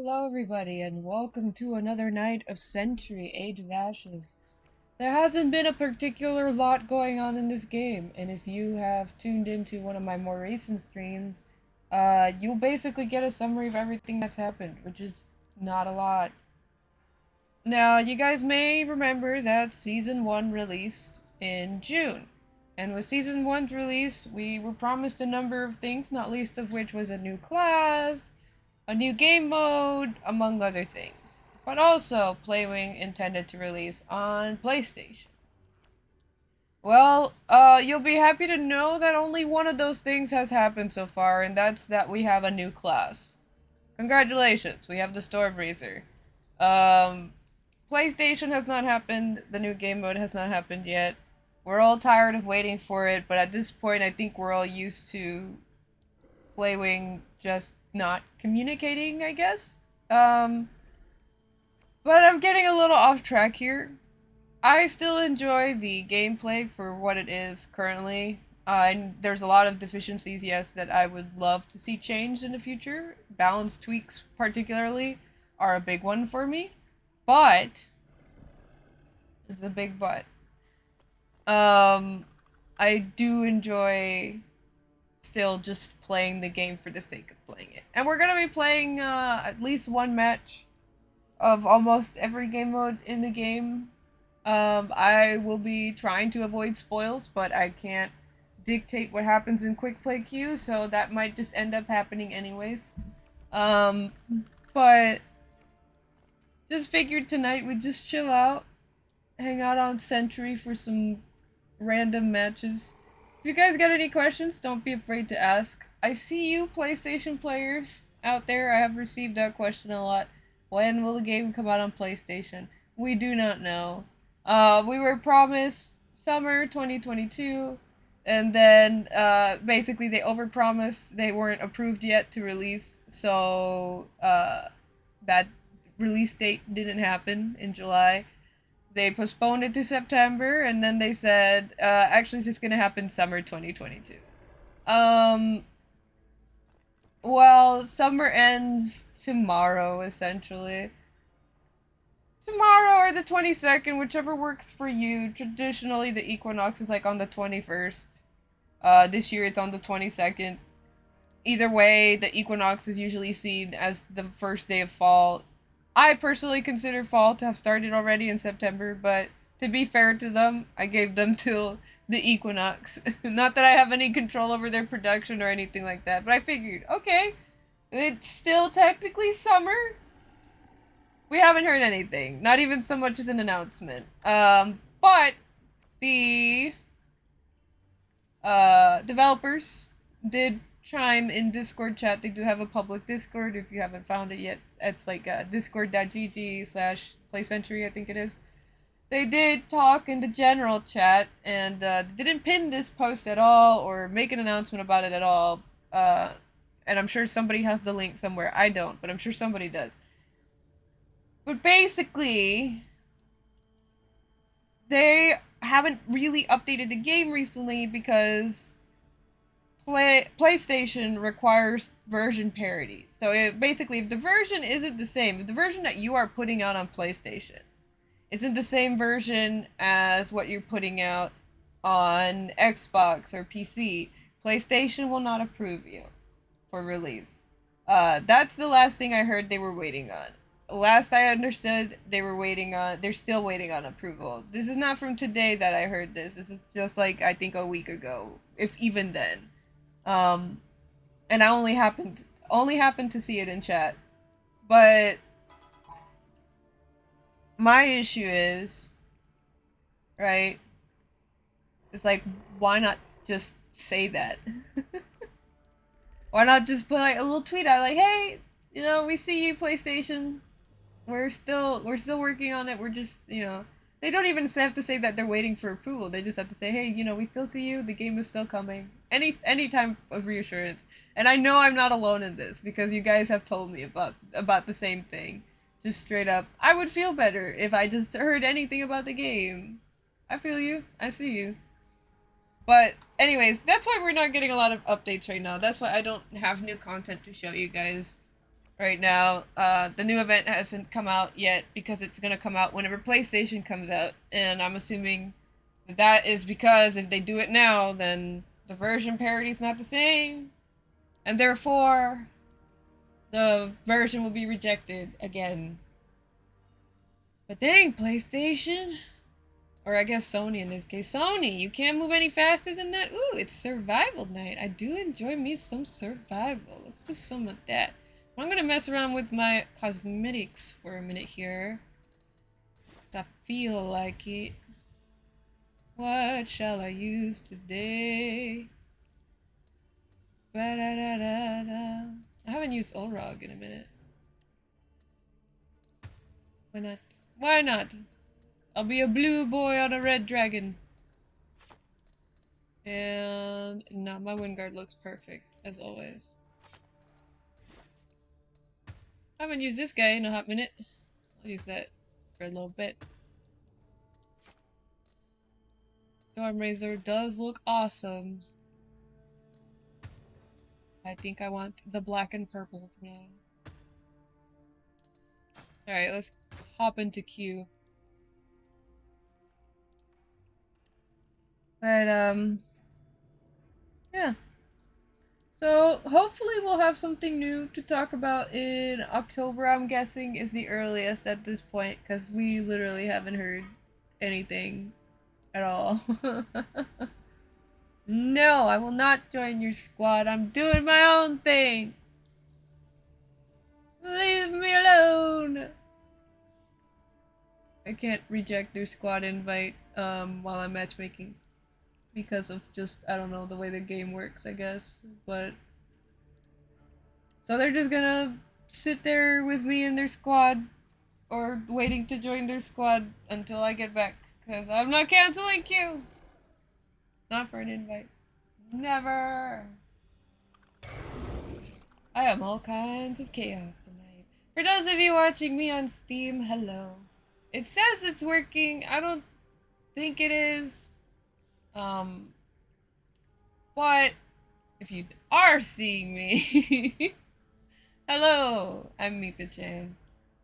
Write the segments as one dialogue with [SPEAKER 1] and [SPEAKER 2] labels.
[SPEAKER 1] Hello, everybody, and welcome to another night of Century Age of Ashes. There hasn't been a particular lot going on in this game, and if you have tuned into one of my more recent streams, you'll basically get a summary of everything that's happened, which is not a lot. Now, you guys may remember that Season 1 released in June. And with Season 1's release, we were promised a number of things, not least of which was a new class, a new game mode, among other things. But also, Playwing intended to release on PlayStation. Well, you'll be happy to know that only one of those things has happened so far, and that's that we have a new class. Congratulations, we have the Stormbreezer. Um, PlayStation has not happened, the new game mode has not happened yet. We're all tired of waiting for it, but at this point, I think we're all used to Playwing just not communicating, I guess. But I'm getting a little off track here. I still enjoy the gameplay for what it is currently. And there's a lot of deficiencies, yes, that I would love to see changed in the future. Balance tweaks, particularly, are a big one for me. But, it's a big but. Um, I do enjoy still just playing the game for the sake of playing it. And we're gonna be playing at least one match of almost every game mode in the game. I will be trying to avoid spoils, but I can't dictate what happens in quick play queues, so that might just end up happening anyways. Um, but just figured tonight we'd just chill out, hang out on Sentry for some random matches. If you guys got any questions, don't be afraid to ask. I see you PlayStation players out there. I have received that question a lot. When will the game come out on PlayStation? We do not know. We were promised summer 2022, and then basically they overpromised. They weren't approved yet to release, so that release date didn't happen in July. They postponed it to September, and then they said, actually, it's going to happen summer 2022. Um, well, summer ends tomorrow, essentially. Tomorrow or the 22nd, whichever works for you. Traditionally, the equinox is like on the 21st. This year it's on the 22nd. Either way, the equinox is usually seen as the first day of fall. I personally consider fall to have started already in September, but to be fair to them, I gave them till the equinox. Not that I have any control over their production or anything like that, but I figured, okay, it's still technically summer. We haven't heard anything, not even so much as an announcement. But the developers did chime in Discord chat. They do have a public Discord if you haven't found it yet. It's like discord.gg/playcentury, I think it is. They did talk in the general chat and didn't pin this post at all or make an announcement about it at all. And I'm sure somebody has the link somewhere. I don't, but I'm sure somebody does. But basically, they haven't really updated the game recently because PlayStation requires version parity. So basically, if the version isn't the same, if the version that you are putting out on PlayStation isn't the same version as what you're putting out on Xbox or PC, PlayStation will not approve you for release. That's the last thing I heard they were waiting on. Last I understood, they're still waiting on approval. This is not from today that I heard this. This is just like, I think a week ago, if even then. Um, and I only happened to see it in chat. But my issue is, right? It's like, why not just say that? Why not just put like a little tweet out like, hey, we see you, PlayStation. We're still working on it. We're just, they don't even have to say that they're waiting for approval. They just have to say, hey, we still see you. The game is still coming. Any time of reassurance. And I know I'm not alone in this because you guys have told me about the same thing. Just straight up, I would feel better if I just heard anything about the game. I feel you. I see you. But anyways, that's why we're not getting a lot of updates right now. That's why I don't have new content to show you guys. right now. The new event hasn't come out yet because it's gonna come out whenever PlayStation comes out, and I'm assuming that that is because if they do it now, then the version parity is not the same, and therefore the version will be rejected again. But dang, PlayStation. Or I guess Sony in this case. Sony, you can't move any faster than that. Ooh, it's survival night. I do enjoy me some survival. Let's do some of that. I'm gonna mess around with my cosmetics for a minute here. Because I feel like it. What shall I use today? Ba-da-da-da-da. I haven't used Olrog in a minute. Why not? Why not? I'll be a blue boy on a red dragon. And no, my wind guard looks perfect, as always. I haven't used this guy in a hot minute. I'll use that for a little bit. Storm Razor does look awesome. I think I want the black and purple for now. Alright, let's hop into Q. But, yeah. So, hopefully we'll have something new to talk about in October, I'm guessing, is the earliest at this point, because we literally haven't heard anything at all. No, I will not join your squad. I'm doing my own thing. Leave me alone. I can't reject their squad invite while I'm matchmaking because of just, I don't know, the way the game works, I guess. But so they're just gonna sit there with me in their squad or waiting to join their squad until I get back because I'm not canceling Q. Not for an invite. Never. I am all kinds of chaos tonight. For those of you watching me on Steam, hello. It says it's working. I don't think it is. Um, but if you are seeing me, hello, I'm Meepachan,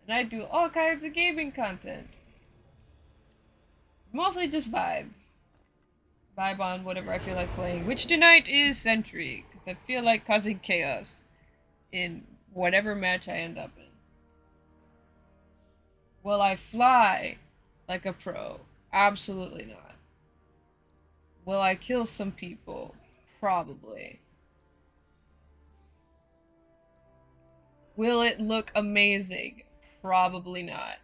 [SPEAKER 1] and I do all kinds of gaming content. Mostly just vibe. Vibe on whatever I feel like playing, which tonight is Sentry, because I feel like causing chaos in whatever match I end up in. Will I fly like a pro? Absolutely not. Will I kill some people? Probably. Will it look amazing? Probably not.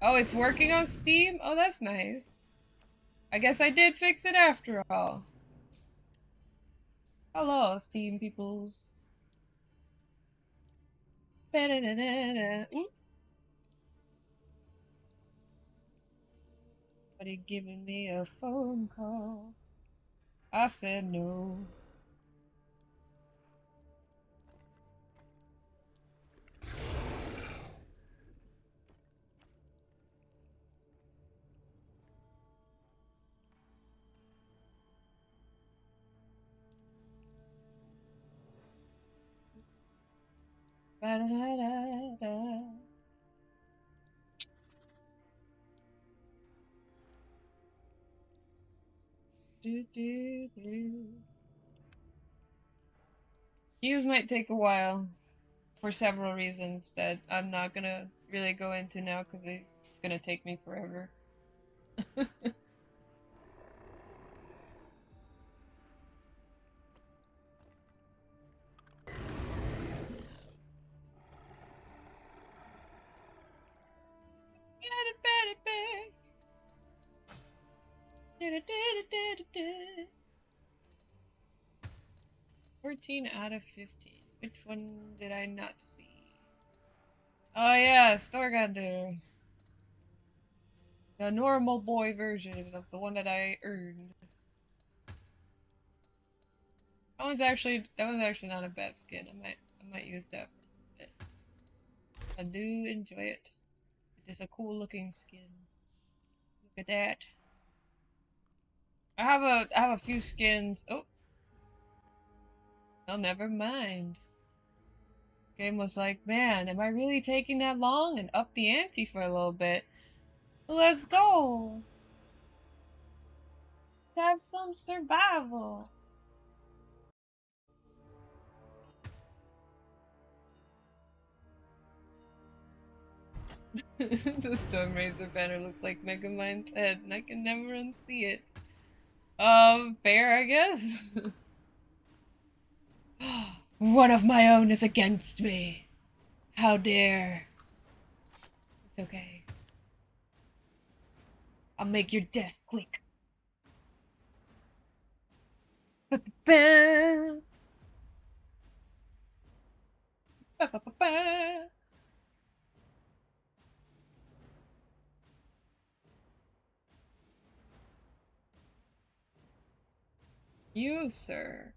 [SPEAKER 1] Oh, it's working on Steam? Oh, that's nice. I guess I did fix it after all. Hello, Steam peoples. Somebody giving me a phone call. I said no. Ba-da-da-da-da. Do, do, do. Queues might take a while for several reasons that I'm not gonna really go into now because it's gonna take me forever. Get it, back. 14 out of 15. Which one did I not see? Oh yeah, Storgander. The normal boy version of the one that I earned. That one's actually not a bad skin. I might use that for a bit. I do enjoy it. It is a cool looking skin. Look at that. I have a few skins. Oh, never mind. Game was like, man, am I really taking that long? And up the ante for a little bit. Let's go! Have some survival! The Stone Razor banner looked like Megamind's head, and I can never unsee it. Fair, I guess? One of my own is against me! How dare! It's okay. I'll make your death quick. Ba-ba-ba. Ba-ba-ba-ba. You, sir,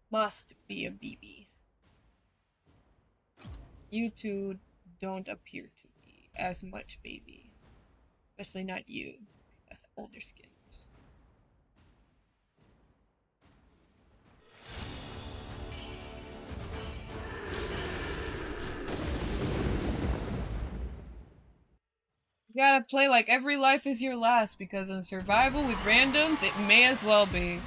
[SPEAKER 1] must be a BB. You two don't appear to be as much baby. Especially not you, because that's older skins. You gotta play like every life is your last, because in survival with randoms, it may as well be.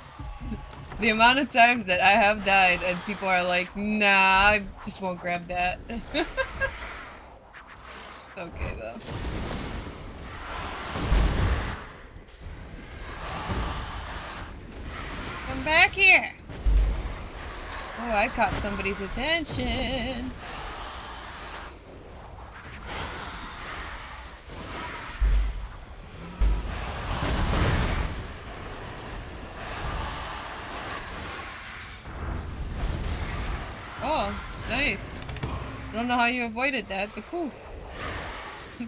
[SPEAKER 1] The amount of times that I have died and people are like, nah, I just won't grab that. It's okay though. Come back here! Oh, I caught somebody's attention. Oh, nice. I don't know how you avoided that, but cool.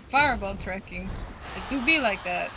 [SPEAKER 1] Fireball trekking. It do be like that.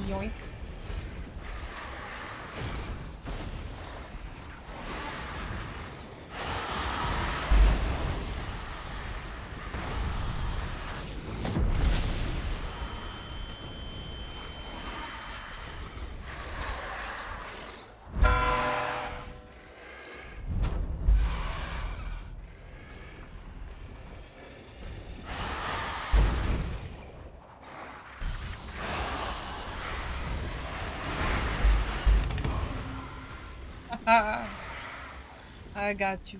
[SPEAKER 1] Yoink. I got you.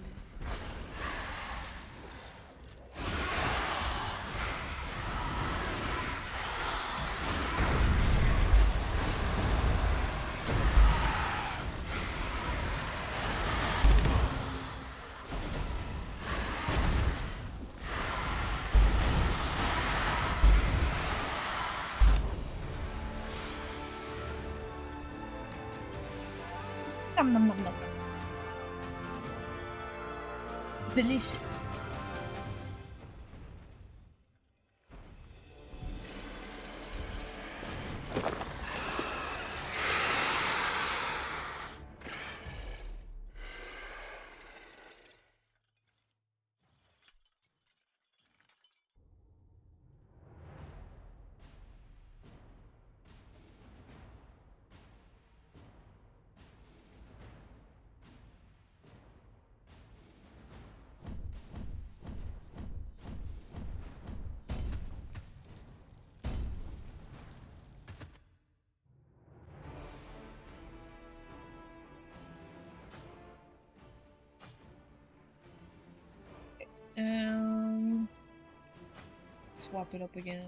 [SPEAKER 1] Nom nom nom nom. Delicious. Swap it up again.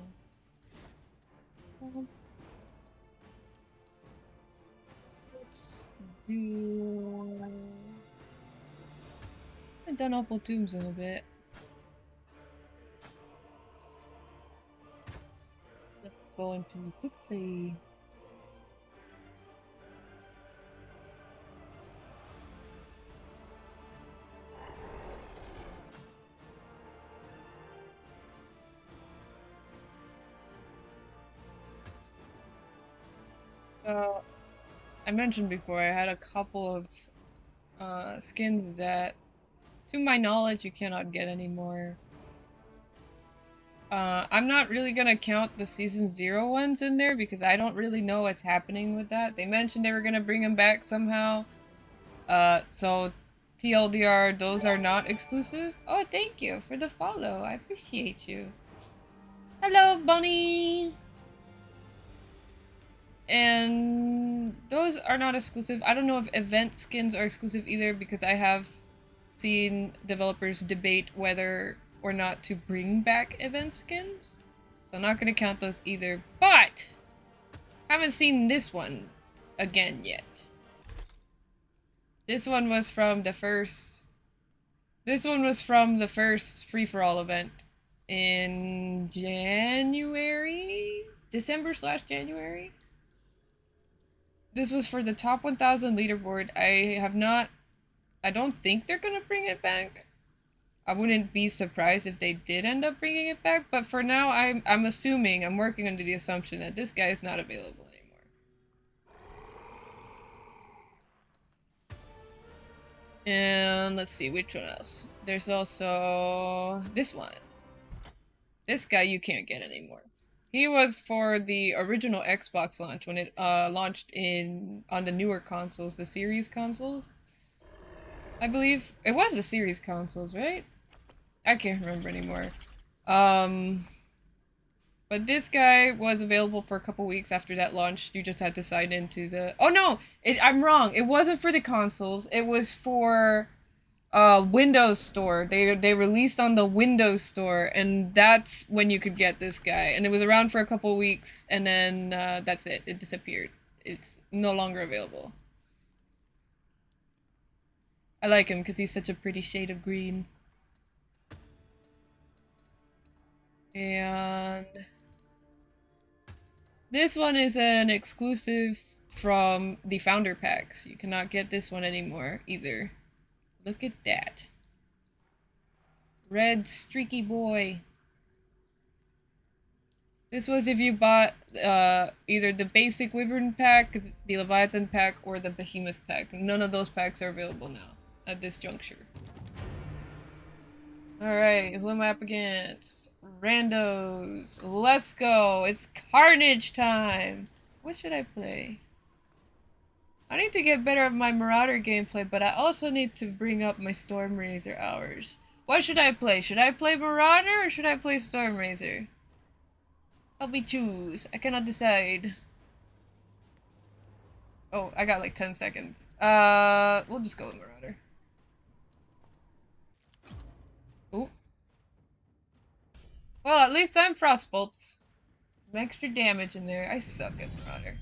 [SPEAKER 1] do... I haven't done Opal Tombs in a bit. Let's go into quickly. I mentioned before I had a couple of skins that, to my knowledge, you cannot get anymore. I'm not really gonna count the Season 0 ones in there because I don't really know what's happening with that. They mentioned they were gonna bring them back somehow. So TLDR, those are not exclusive. Oh, thank you for the follow. I appreciate you. Hello, Bunny! And those are not exclusive. I don't know if event skins are exclusive either because I have seen developers debate whether or not to bring back event skins. So I'm not going to count those either. But I haven't seen this one again yet. This one was from the first... This one was from the first free-for-all event in January? December/January? This was for the top 1000 leaderboard. I don't think they're gonna bring it back. I wouldn't be surprised if they did end up bringing it back, but for now I'm assuming, I'm working under the assumption that this guy is not available anymore. And let's see, which one else? There's also this one. This guy you can't get anymore. He was for the original Xbox launch when it launched on the newer consoles, the series consoles. I believe it was the series consoles, right? I can't remember anymore. But this guy was available for a couple weeks after that launched. You just had to sign into the... Oh no! I'm wrong. It wasn't for the consoles. It was for Windows Store. They released on the Windows Store, and that's when you could get this guy. And it was around for a couple weeks, and then that's it. It disappeared. It's no longer available. I like him because he's such a pretty shade of green. And this one is an exclusive from the Founder Packs. You cannot get this one anymore either. Look at that. Red streaky boy. This was if you bought either the basic Wyvern pack, the Leviathan pack, or the Behemoth pack. None of those packs are available now at this juncture. Alright, who am I up against? Randos. Let's go. It's Carnage time. What should I play? I need to get better at my Marauder gameplay, but I also need to bring up my Stormrazor hours. What should I play? Should I play Marauder or should I play Stormrazor? Help me choose. I cannot decide. Oh, I got like 10 seconds. We'll just go with Marauder. Ooh. Well, at least I'm Frostbolts. Some extra damage in there. I suck at Marauder.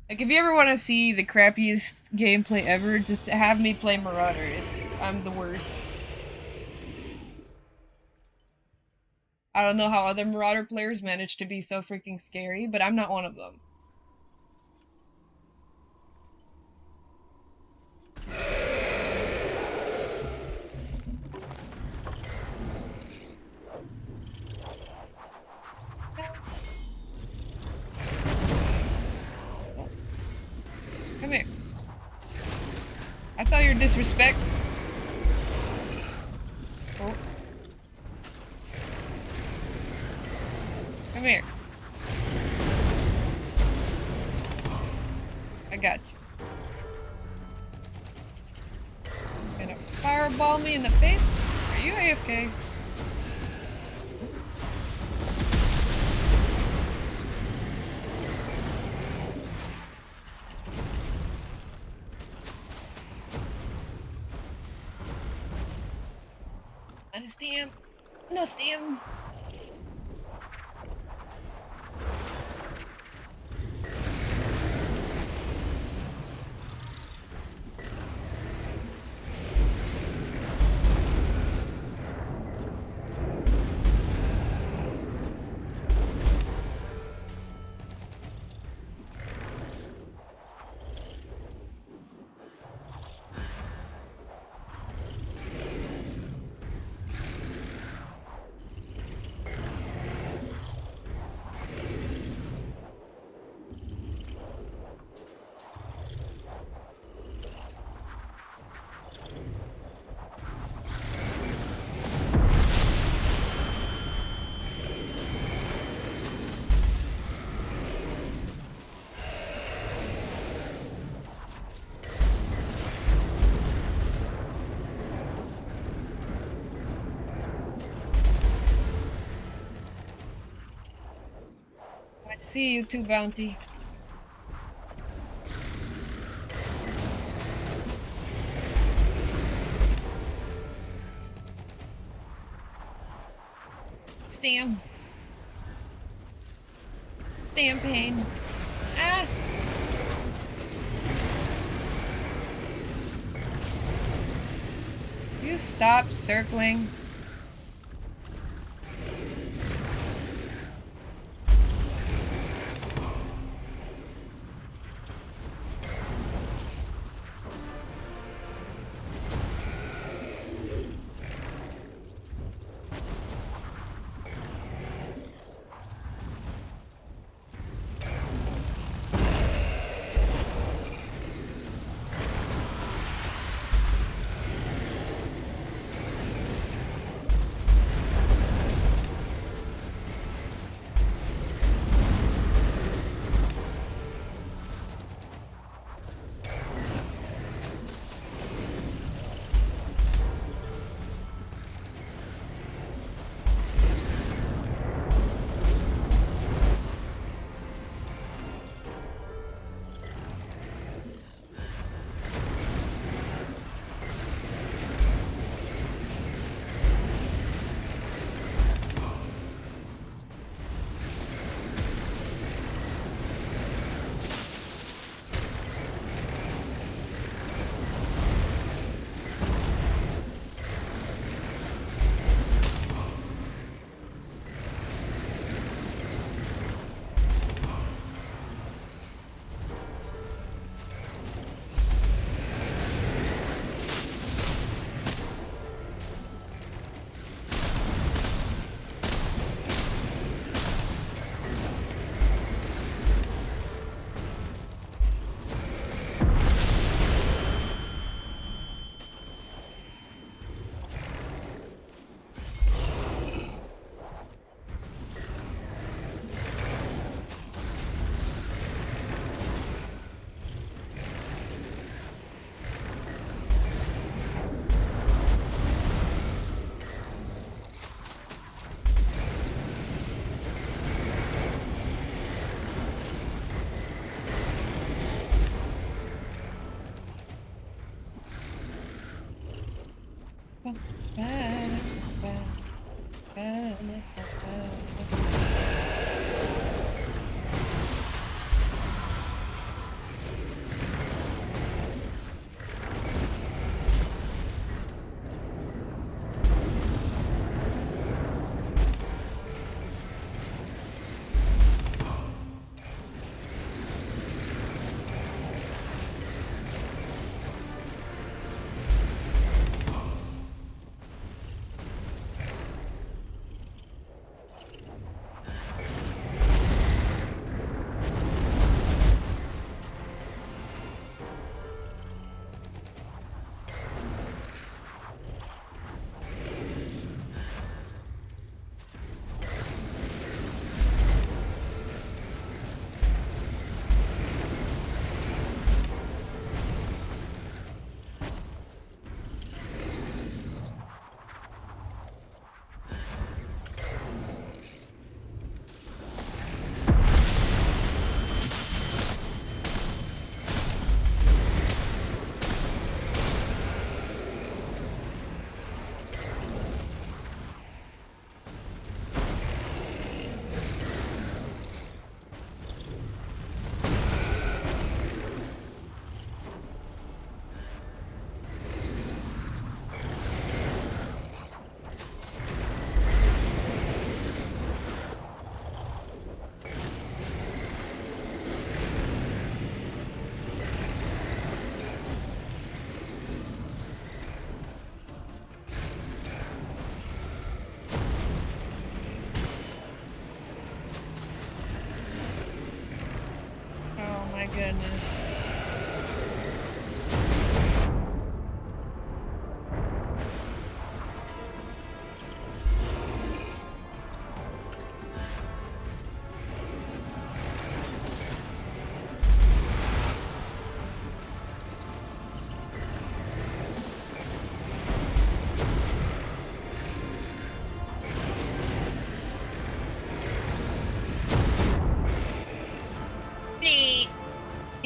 [SPEAKER 1] Like, if you ever want to see the crappiest gameplay ever, just have me play Marauder. I'm the worst. I don't know how other Marauder players manage to be so freaking scary, but I'm not one of them. Come here. I saw your disrespect. Oh. Come here. I got you. Gonna fireball me in the face? Are you AFK? Understand? No stem. see you too, Bounty. Stam. Stam pain. Ah! You stop circling.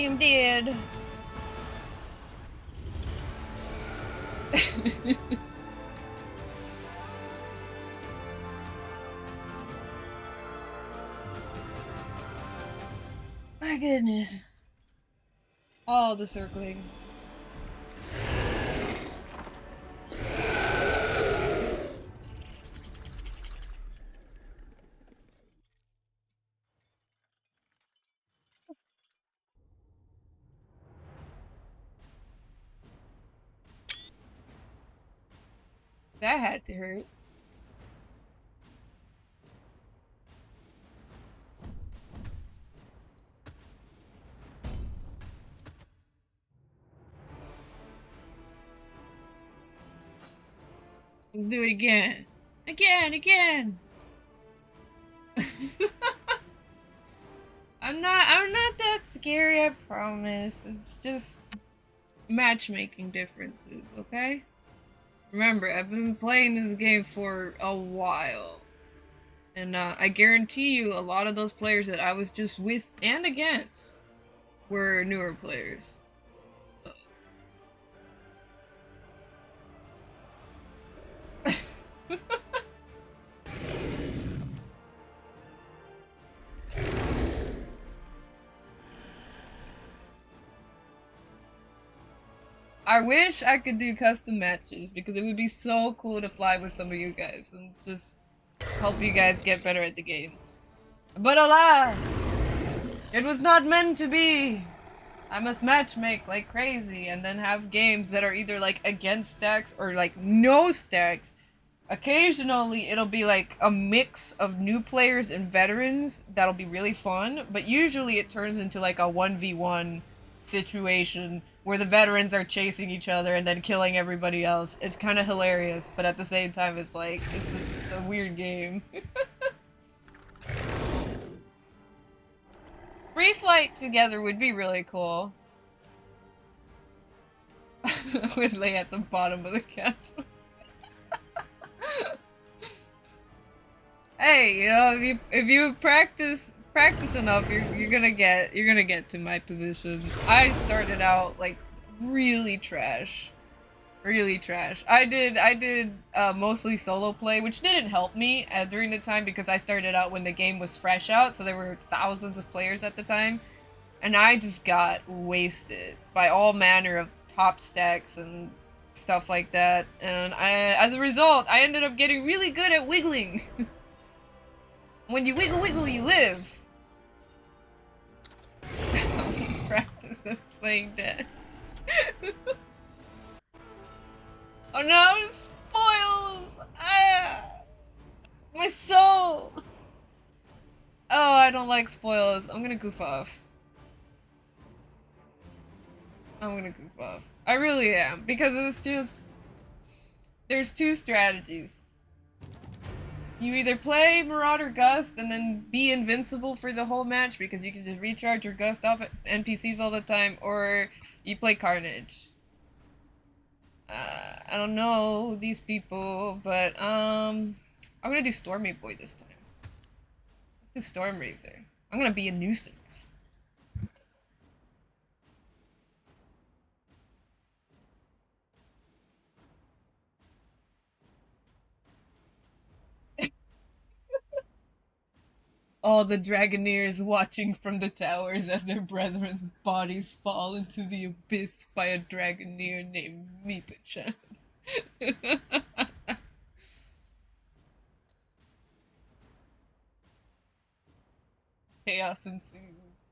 [SPEAKER 1] am dead. My goodness. All the circling. That had to hurt. Let's do it again. Again. I'm not that scary, I promise. It's just matchmaking differences, okay? Remember, I've been playing this game for a while. And I guarantee you a lot of those players that I was just with and against were newer players. I wish I could do custom matches because it would be so cool to fly with some of you guys and just help you guys get better at the game. But alas, it was not meant to be. I must matchmake like crazy and then have games that are either like against stacks or like no stacks. Occasionally it'll be like a mix of new players and veterans that'll be really fun, but usually it turns into like a 1v1 situation where the veterans are chasing each other and then killing everybody else. It's kind of hilarious, but at the same time it's like, it's a weird game. Free flight together would be really cool. Would lay at the bottom of the castle. Hey, you know, if you practice enough, you're gonna get to my position. I started out like really trash. Really trash. I did mostly solo play, which didn't help me during the time because I started out when the game was fresh out, so there were thousands of players at the time, and I just got wasted by all manner of top stacks and stuff like that. And as a result, I ended up getting really good at wiggling. When you wiggle, you live. Practice of playing dead. Oh no, spoils! Ah! My soul! Oh, I don't like spoils. I'm gonna goof off. I really am, because it's just... There's two strategies. You either play Marauder Gust and then be invincible for the whole match because you can just recharge your Gust off at NPCs all the time, or you play Carnage. I don't know these people, but I'm gonna do Stormy Boy this time. Let's do Stormraiser. I'm gonna be a nuisance. All the Dragoneers watching from the towers as their brethren's bodies fall into the abyss by a Dragoneer named Meepachan. Chaos ensues.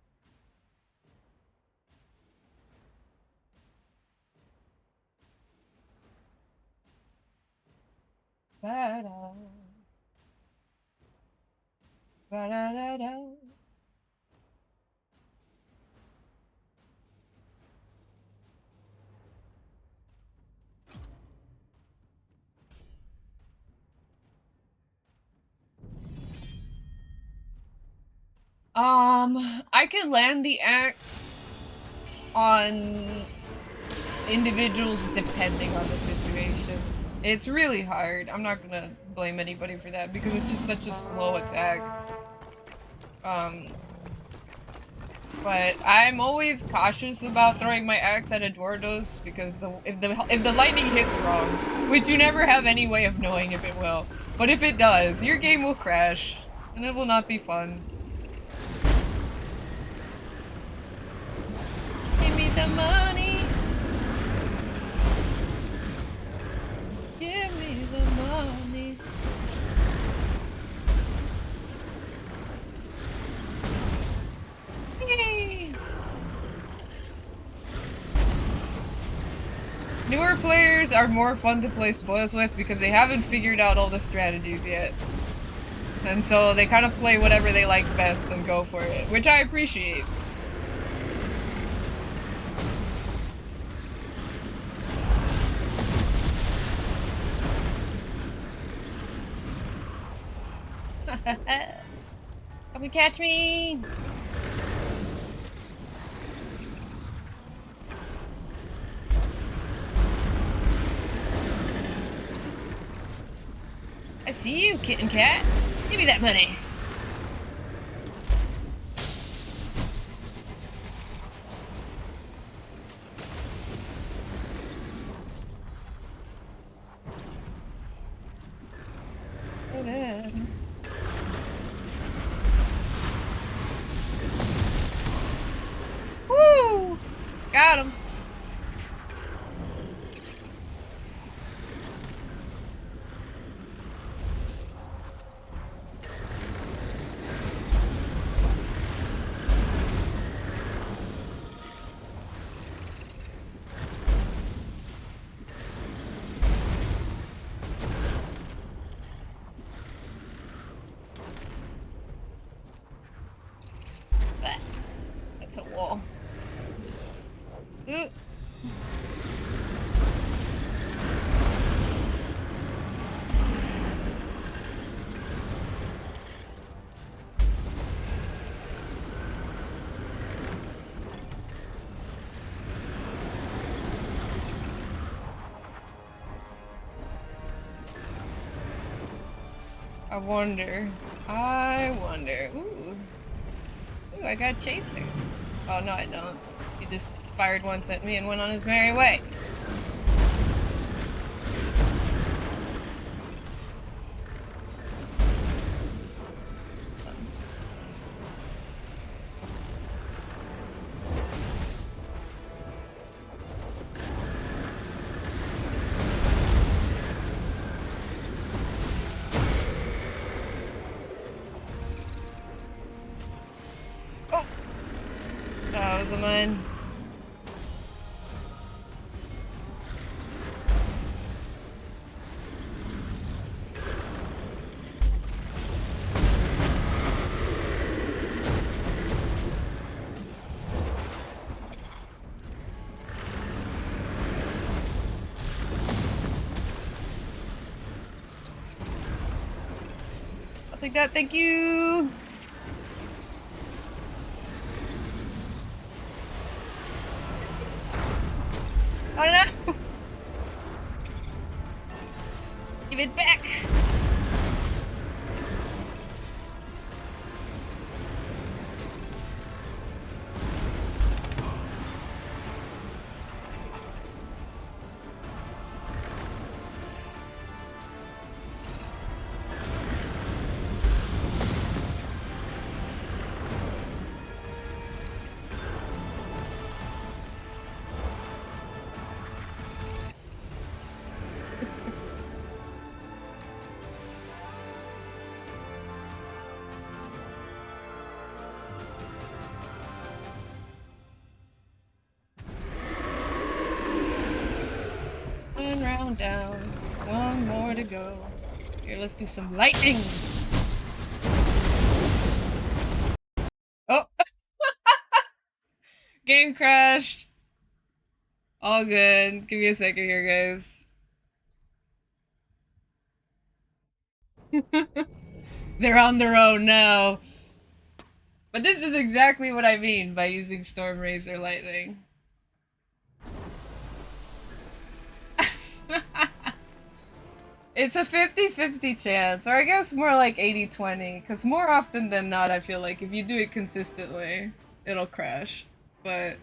[SPEAKER 1] Ba-da. Ba-da-da-da. I could land the axe on individuals depending on the situation. It's really hard. I'm not gonna blame anybody for that because it's just such a slow attack. But I'm always cautious about throwing my axe at a Dordos because if the lightning hits wrong, which you never have any way of knowing if it will, but if it does, your game will crash and it will not be fun. Give me the money. Give me the money. Yay! Newer players are more fun to play spoils with because they haven't figured out all the strategies yet. And so they kind of play whatever they like best and go for it, which I appreciate. Come and catch me! I see you, kitten cat. Give me that money. Woo! Got him. That's a wall. Ooh. I wonder. Ooh. Ooh, I got Chaser. Oh, no, I don't. He just fired once at me and went on his merry way. Oh! That was a mine. I'll take that, thank you! Oh no! Give it back! One round down, one more to go. Here, let's do some lightning! Oh! Game crashed! All good. Give me a second here, guys. They're on their own now. But this is exactly what I mean by using Storm Razor Lightning. It's a 50-50 chance, or I guess more like 80-20, because more often than not I feel like if you do it consistently, it'll crash. But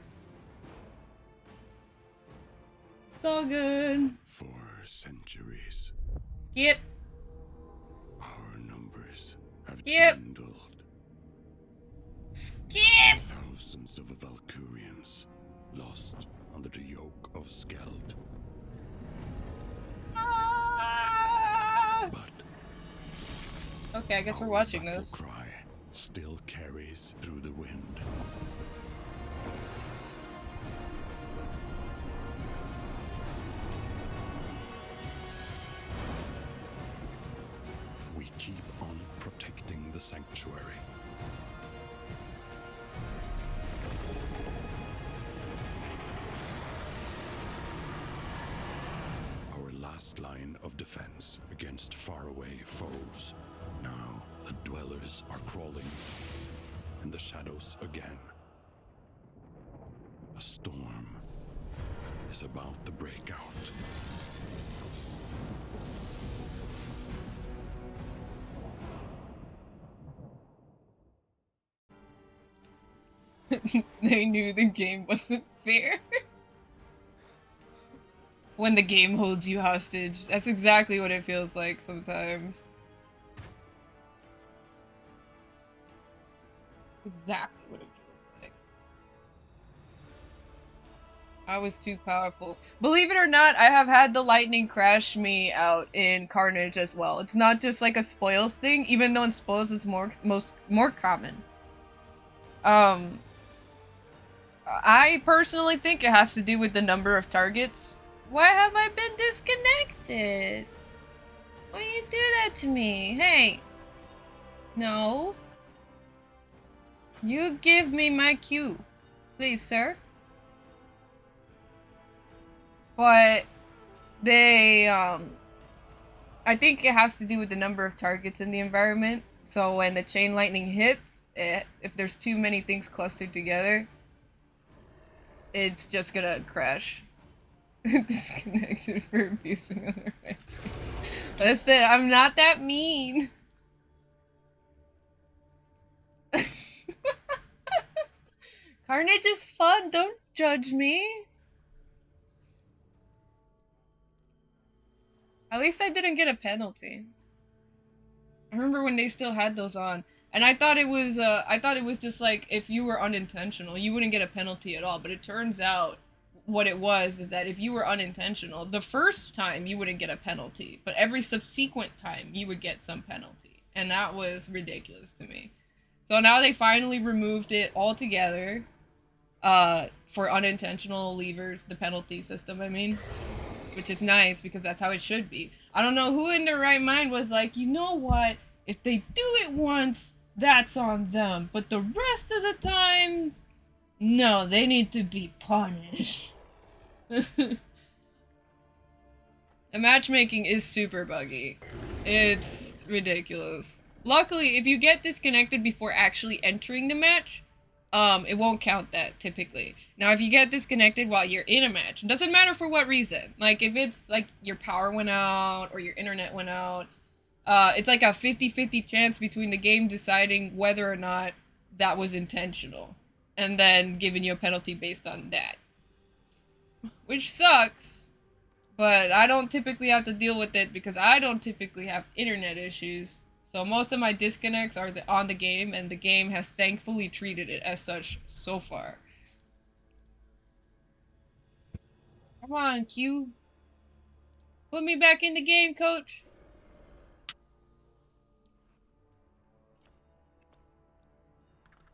[SPEAKER 1] it's all good.
[SPEAKER 2] For centuries,
[SPEAKER 1] Skip.
[SPEAKER 2] our numbers have
[SPEAKER 1] Skip.
[SPEAKER 2] dwindled.
[SPEAKER 1] Skip.
[SPEAKER 2] Thousands of Valkyrians lost under the yoke of Skeld.
[SPEAKER 1] Ah!
[SPEAKER 2] But
[SPEAKER 1] Okay, I guess we're watching this.
[SPEAKER 2] Battle cry still carries through the wind. We keep on protecting the sanctuary. Our last line of defense against faraway foes. Now the dwellers are crawling in the shadows again. A storm is about to break out.
[SPEAKER 1] They knew the game wasn't fair. When the game holds you hostage. That's exactly what it feels like sometimes. Exactly what it feels like. I was too powerful. Believe it or not, I have had the lightning crash me out in Carnage as well. It's not just like a spoils thing, even though in spoils it's more common. I personally think it has to do with the number of targets. Why have I been disconnected? Why do you do that to me? Hey. No. You give me my cue. Please, sir. But they, I think it has to do with the number of targets in the environment. So when the chain lightning hits, if there's too many things clustered together, it's just gonna crash. Disconnected for abusing other right. Listen, I'm not that mean. Carnage is fun, don't judge me. At least I didn't get a penalty. I remember when they still had those on. And I thought it was just like if you were unintentional, you wouldn't get a penalty at all, but it turns out what it was is that if you were unintentional, the first time you wouldn't get a penalty, but every subsequent time you would get some penalty. And that was ridiculous to me. So now they finally removed it altogether for unintentional leavers, the penalty system, I mean, which is nice because that's how it should be. I don't know who in their right mind was like, you know what? If they do it once, that's on them. But the rest of the times, no, they need to be punished. The matchmaking is super buggy. It's ridiculous. Luckily, if you get disconnected before actually entering the match, it won't count that typically. Now, if you get disconnected while you're in a match, it doesn't matter for what reason. Like, if it's like your power went out or your internet went out, it's like a 50-50 chance between the game deciding whether or not that was intentional and then giving you a penalty based on that. Which sucks, but I don't typically have to deal with it because I don't typically have internet issues. So most of my disconnects are on the game, and the game has thankfully treated it as such so far. Come on, Q. Put me back in the game, coach.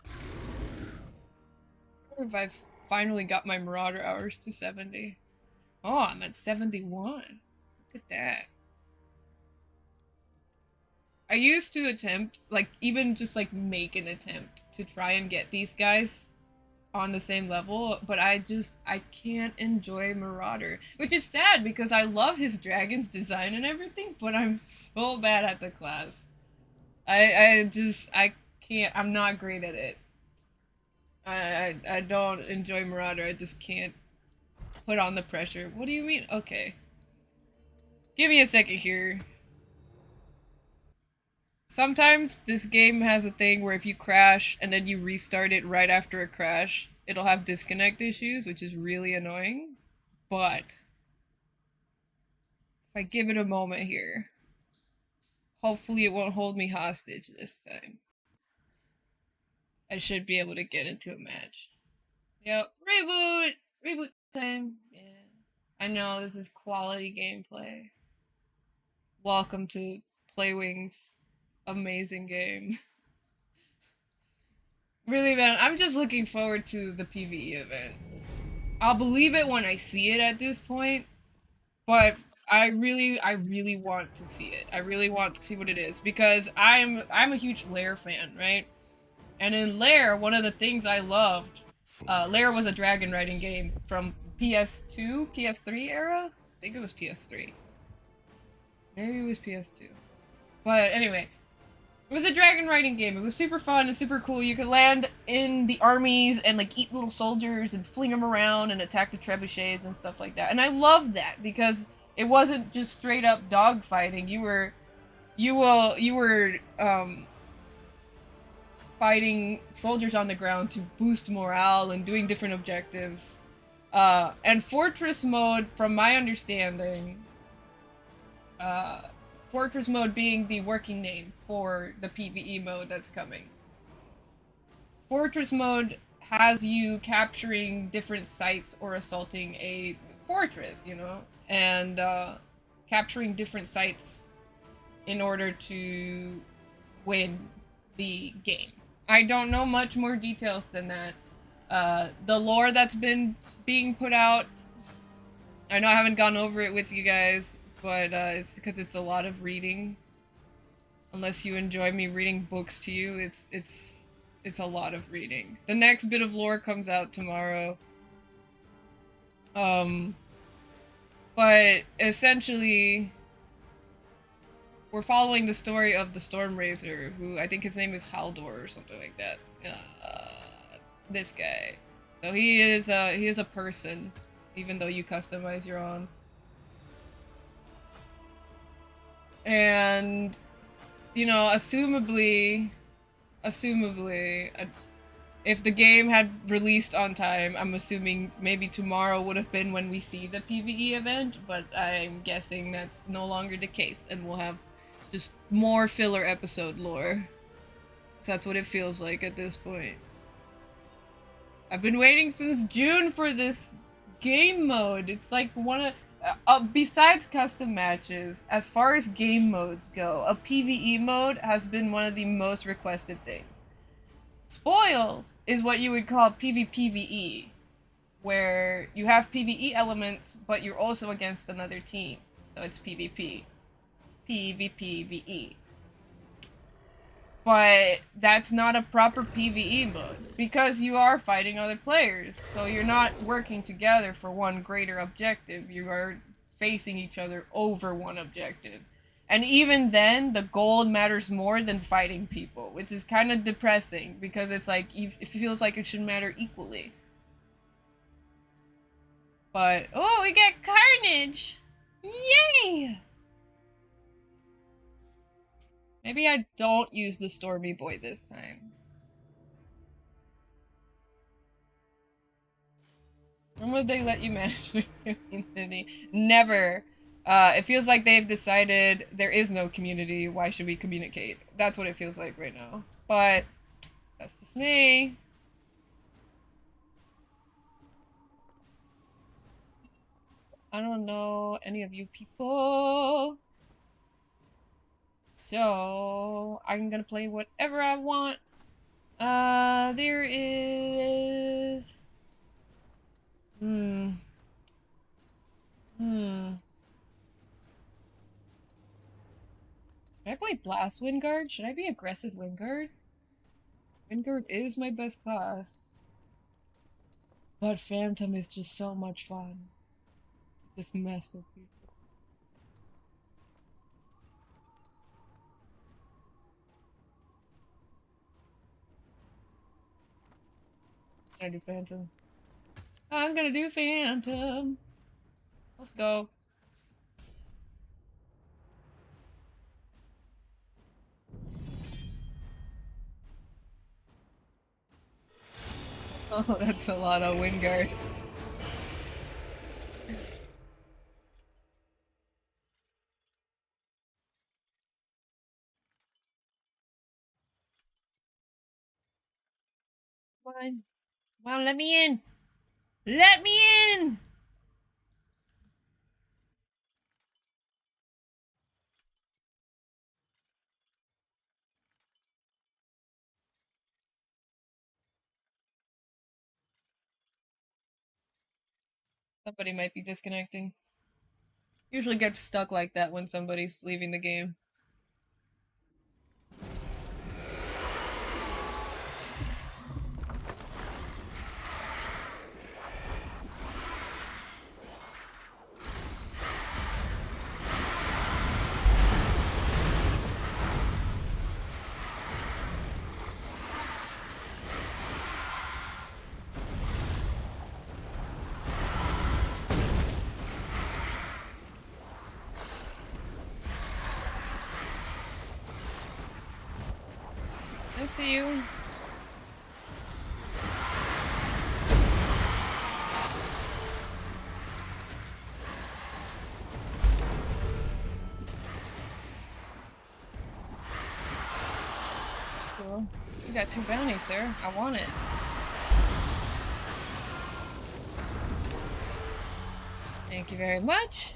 [SPEAKER 1] I wonder if I've finally got my Marauder hours to 70. Oh, I'm at 71. Look at that. I used to attempt, like, even just, like, make an attempt to try and get these guys on the same level, but I can't enjoy Marauder, which is sad because I love his dragon's design and everything, but I'm so bad at the class. I can't, I'm not great at it. I don't enjoy Marauder, I just can't put on the pressure. What do you mean? Okay. Give me a second here. Sometimes this game has a thing where if you crash and then you restart it right after a crash, it'll have disconnect issues, which is really annoying. But if I give it a moment here, hopefully it won't hold me hostage this time. I should be able to get into a match. Yep. Reboot! Reboot time. Yeah. I know this is quality gameplay. Welcome to Playwing's amazing game. Really, man, I'm just looking forward to the PvE event. I'll believe it when I see it at this point, but I really want to see it. I really want to see what it is because I'm a huge Lair fan, right? And in Lair, one of the things I loved, Lair was a dragon riding game from PS2, PS3 era. I think it was PS3. Maybe it was PS2. But anyway, it was a dragon riding game. It was super fun and super cool. You could land in the armies and like eat little soldiers and fling them around and attack the trebuchets and stuff like that. And I loved that because it wasn't just straight up dog fighting. You were fighting soldiers on the ground to boost morale and doing different objectives. And Fortress mode, from my understanding, uh, Fortress mode being the working name for the PvE mode that's coming. Fortress mode has you capturing different sites or assaulting a fortress, you know, and capturing different sites in order to win the game. I don't know much more details than that. The lore that's been being put out, I know I haven't gone over it with you guys, but it's because it's a lot of reading. Unless you enjoy me reading books to you, it's a lot of reading. The next bit of lore comes out tomorrow. But essentially, we're following the story of the Stormraiser, who I think his name is Haldor or something like that. This guy. So he is a person, even though you customize your own. And you know, assumably, if the game had released on time, I'm assuming maybe tomorrow would have been when we see the PvE event, but I'm guessing that's no longer the case, and we'll have just more filler episode lore. So that's what it feels like at this point. I've been waiting since June for this game mode. It's like one of besides custom matches, as far as game modes go, a PvE mode has been one of the most requested things. Spoils is what you would call PvPvE, where you have PvE elements, but you're also against another team. So it's PvP. PvPvE. But that's not a proper PvE mode, because you are fighting other players, so you're not working together for one greater objective, you are facing each other over one objective. And even then, the gold matters more than fighting people, which is kind of depressing, because it's like, it feels like it should matter equally. But, oh, we get Carnage! Yay! Maybe I don't use the Stormy Boy this time. When would they let you manage the community? Never. It feels like they've decided there is no community. Why should we communicate? That's what it feels like right now. But that's just me. I don't know any of you people. So I'm gonna play whatever I want. There is... Hmm. Should I play Blast Wingard? Should I be aggressive Wingard? Wingard is my best class. But Phantom is just so much fun. Just mess with people. I do Phantom. I'm gonna do Phantom. Let's go. Oh, that's a lot of wind guard. Come on. Come on, let me in! Let me in! Somebody might be disconnecting. Usually gets stuck like that when somebody's leaving the game. I see you. Cool. You got 2 bounties, sir. I want it. Thank you very much.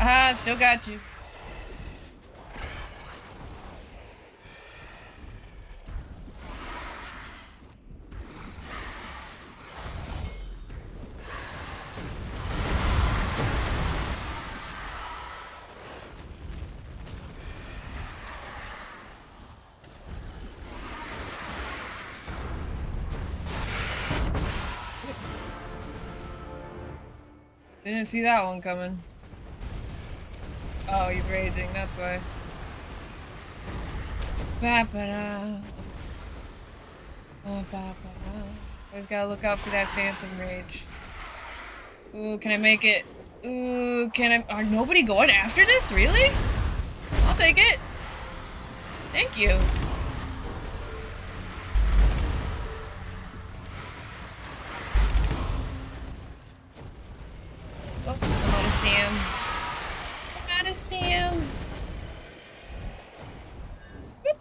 [SPEAKER 1] Aha, still got you. Didn't see that one coming. Oh, he's raging, that's why. Ba-ba-da. Ba-ba-ba-da. Always gotta look out for that phantom rage. Ooh, can I make it? Ooh, can I? Are nobody going after this? Really? I'll take it. Thank you. Oh, I'm out of stam. I'm out of stam. Whoop.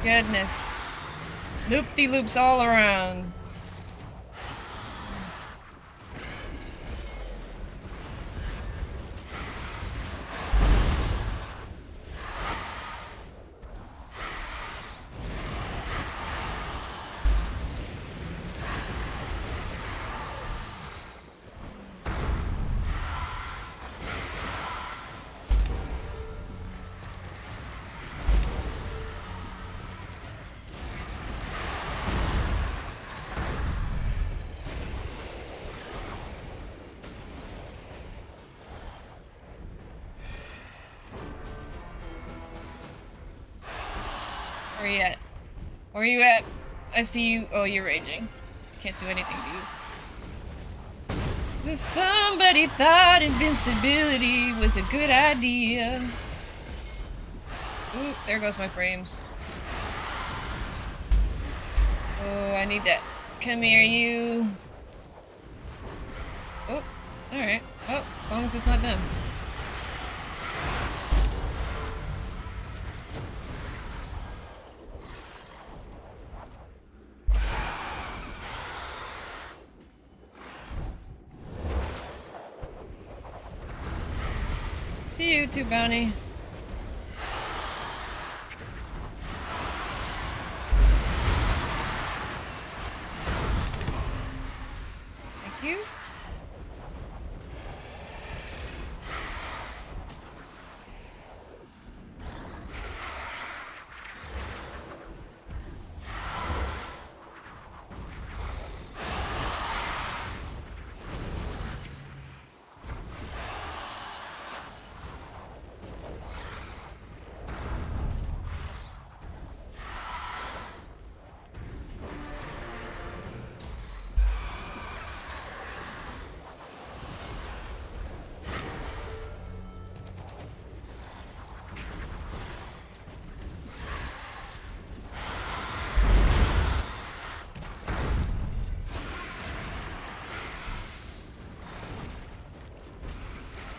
[SPEAKER 1] Goodness. Loop-de-loops all around. Where are you at? Where are you at? I see you. Oh, you're raging. Can't do anything to you. Somebody thought invincibility was a good idea. Ooh, there goes my frames. Oh, I need that. Come here, you. Oh, alright. Well, as long as it's not them. see you too, Bounty. Thank you.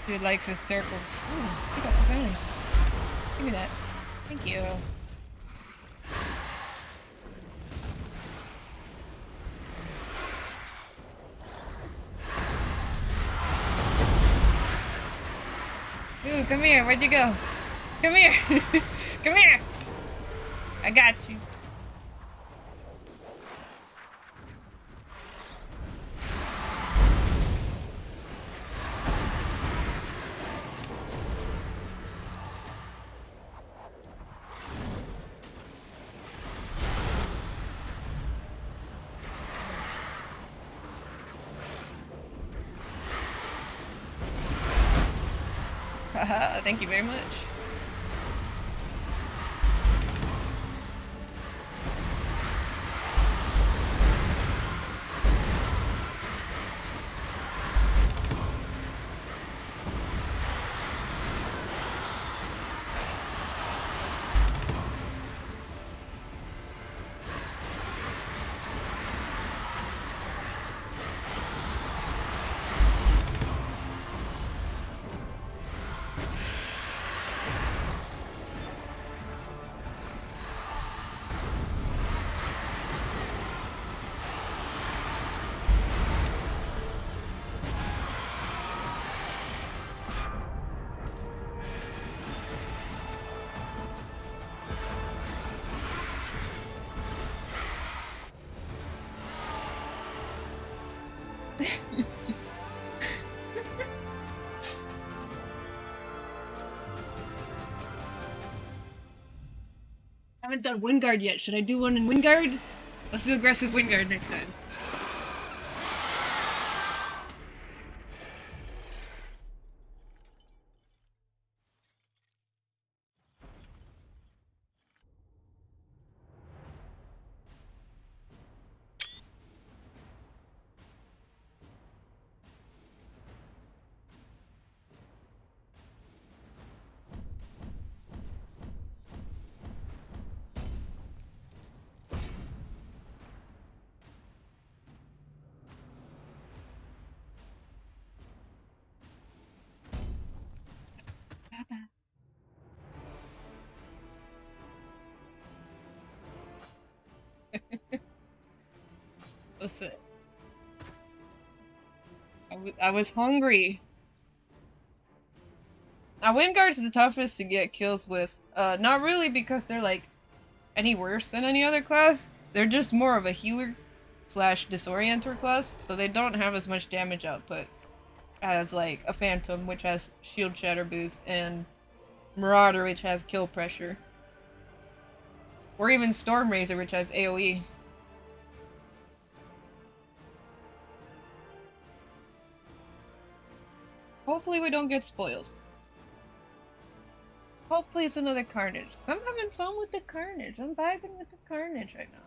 [SPEAKER 1] Dude likes his circles. Ooh, he got the bounty. Give me that. Thank you. Ooh, come here. Where'd you go? Come here. Come here. I got you. Haha, thank you very much. I haven't done Wingard yet. Should I do one in Wingard? Let's do aggressive Wingard next time. Listen. I was hungry. Now, Wingard's the toughest to get kills with. Not really because they're, like, any worse than any other class. They're just more of a healer slash disorienter class, so they don't have as much damage output as, like, a Phantom, which has shield shatter boost, and Marauder, which has kill pressure. Or even Storm Razor, which has AoE. Hopefully we don't get spoils. Hopefully it's another Carnage, because I'm having fun with the Carnage. I'm vibing with the Carnage right now.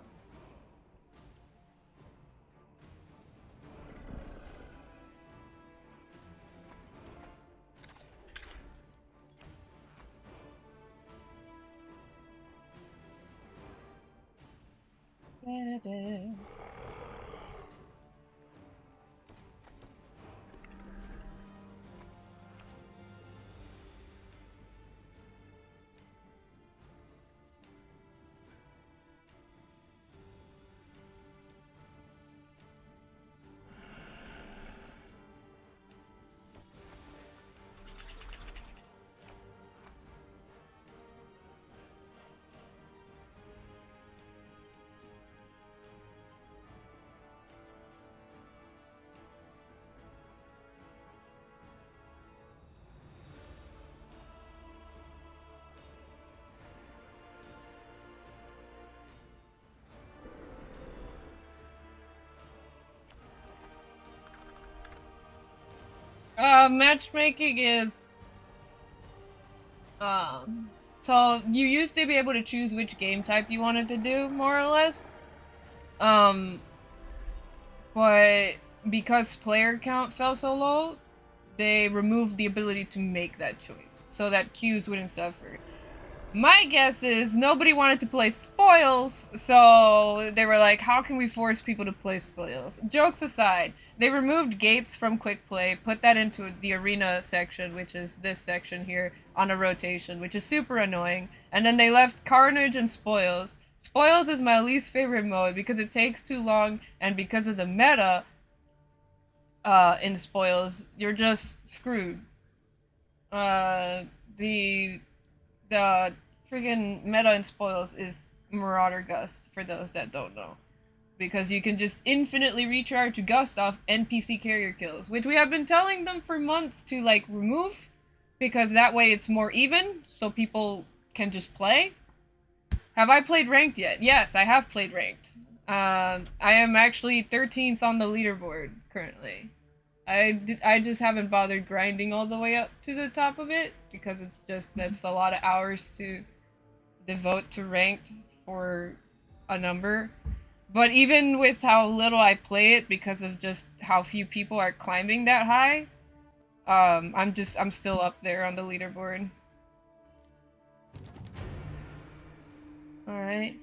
[SPEAKER 1] Da-da. Matchmaking is so you used to be able to choose which game type you wanted to do, more or less. Um, but because player count fell so low, they removed the ability to make that choice so that queues wouldn't suffer. My guess is nobody wanted to play spoils, so they were like, how can we force people to play spoils? Jokes aside, they removed gates from quick play, put that into the arena section, which is this section here, on a rotation, which is super annoying. And then they left Carnage and spoils. Spoils is my least favorite mode because it takes too long, and because of the meta in spoils, you're just screwed. Uh, the the friggin' meta in spoils is Marauder Gust, for those that don't know. Because you can just infinitely recharge Gust off NPC carrier kills, which we have been telling them for months to, like, remove, because that way it's more even, so people can just play. Have I played ranked yet? Yes, I have played ranked. I am actually 13th on the leaderboard currently. I just haven't bothered grinding all the way up to the top of it because that's a lot of hours to devote to ranked for a number. But even with how little I play it because of just how few people are climbing that high, I'm still up there on the leaderboard. All right.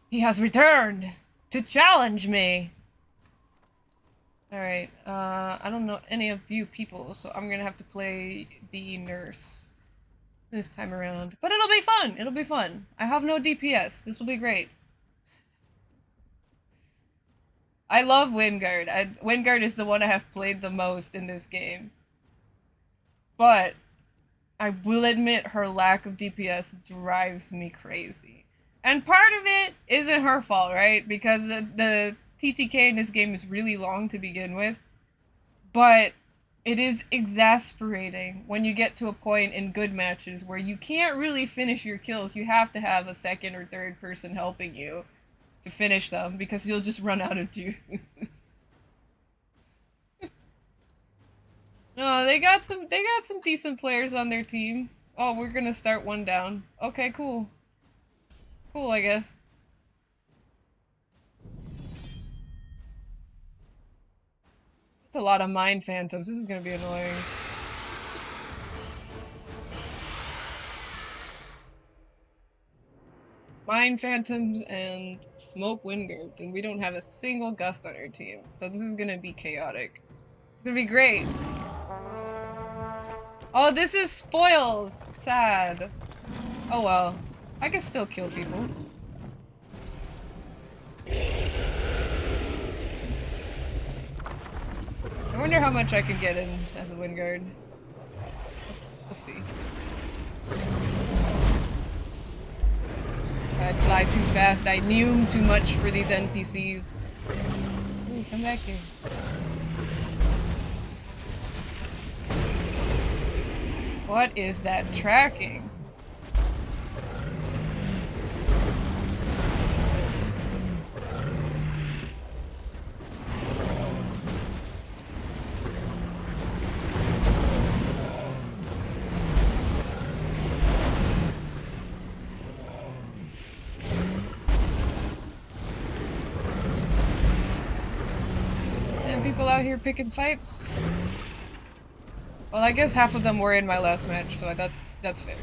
[SPEAKER 1] He has returned to challenge me. Alright, I don't know any of you people, so I'm gonna have to play the nurse this time around. But it'll be fun! It'll be fun. I have no DPS. This will be great. I love Wingard. Wingard is the one I have played the most in this game. But I will admit her lack of DPS drives me crazy. And part of it isn't her fault, right? Because the TTK in this game is really long to begin with. But it is exasperating when you get to a point in good matches where you can't really finish your kills. You have to have a second or third person helping you to finish them because you'll just run out of juice. No, they got some decent players on their team. Oh, we're gonna start one down. Okay, cool. Cool, I guess. It's a lot of mind phantoms. This is gonna be annoying. Mind Phantoms and Smoke Wingard, and we don't have a single Gust on our team. So this is gonna be chaotic. It's gonna be great. Oh, this is spoils! Sad. Oh well. I can still kill people. I wonder how much I can get in as a Wingard. Let's see. I'd fly too fast. I knew too much for these NPCs. Ooh, come back here. What is that tracking? People out here picking fights. Well, I guess half of them were in my last match, so that's fair.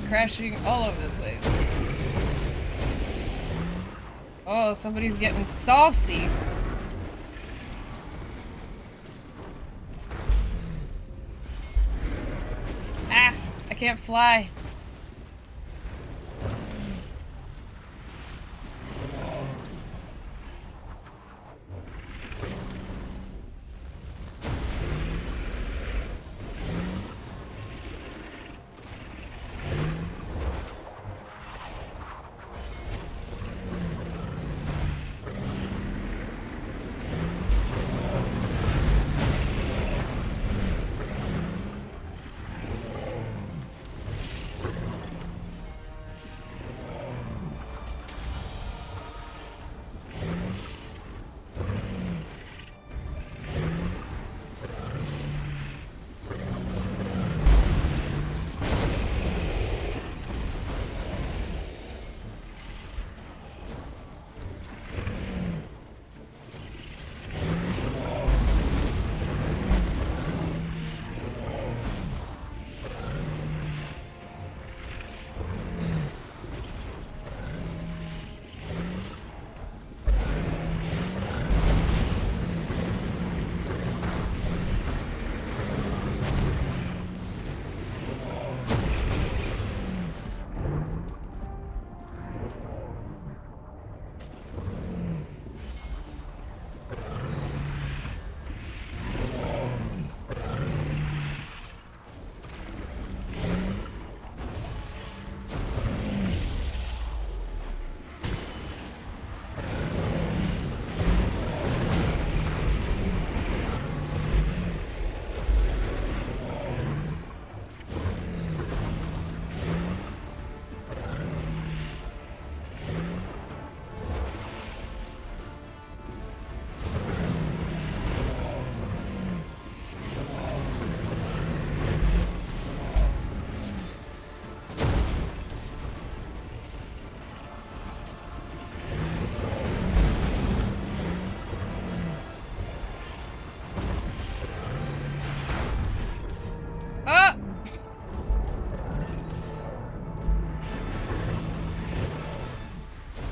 [SPEAKER 1] Crashing all over the place. Oh, somebody's getting saucy. Ah, I can't fly.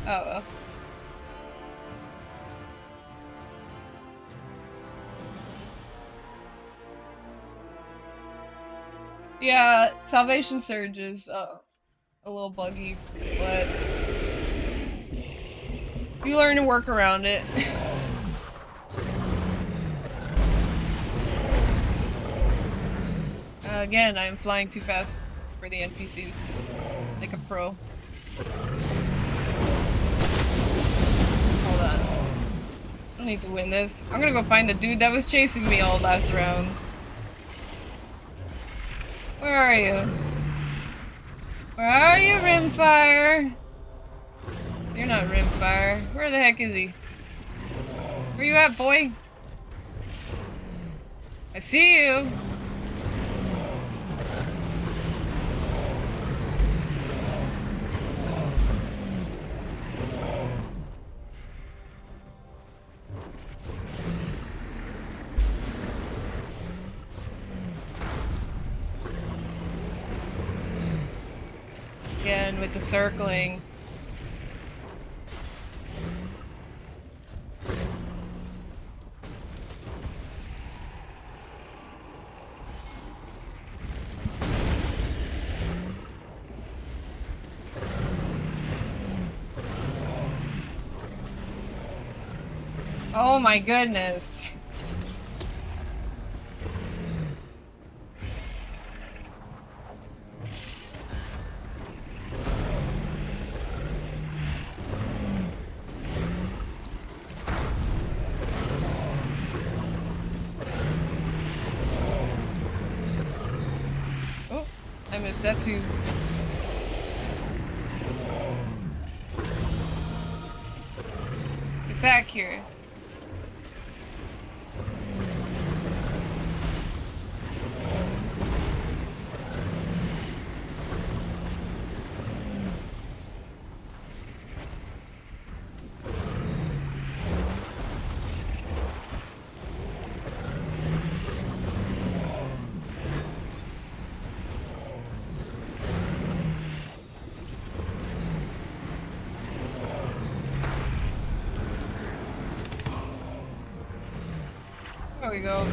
[SPEAKER 1] Oh well. Yeah, Salvation Surge is a little buggy, but you learn to work around it. Again, I'm flying too fast for the NPCs, like a pro. Hold on. I don't need to win this. I'm gonna go find the dude that was chasing me all last round. Where are you? Where are you, Rimfire? You're not Rimfire. Where the heck is he? Where you at, boy? I see you. Again, with the circling. Oh my goodness. Oh, I missed that too. Get back here. There we go.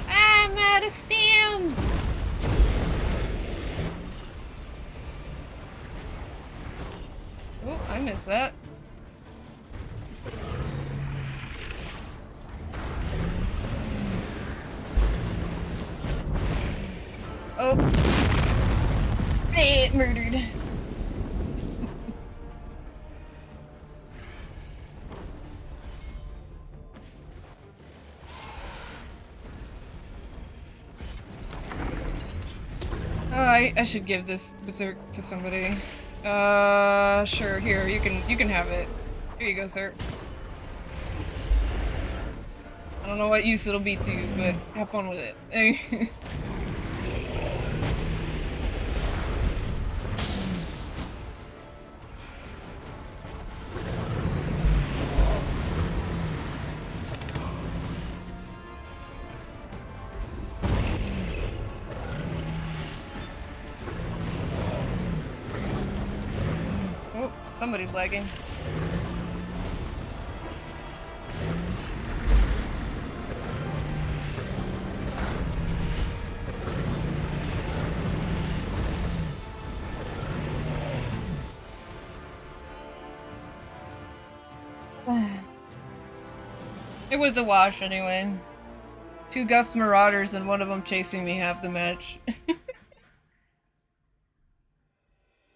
[SPEAKER 1] I'm out of stem. Oh, I missed that. Oh. Murdered. Oh, I should give this berserk to somebody. Sure, here, you can have it. Here you go, sir. I don't know what use it'll be to you, but have fun with it. Oh, somebody's lagging. It was a wash anyway. 2 Gust Marauders and one of them chasing me half the match.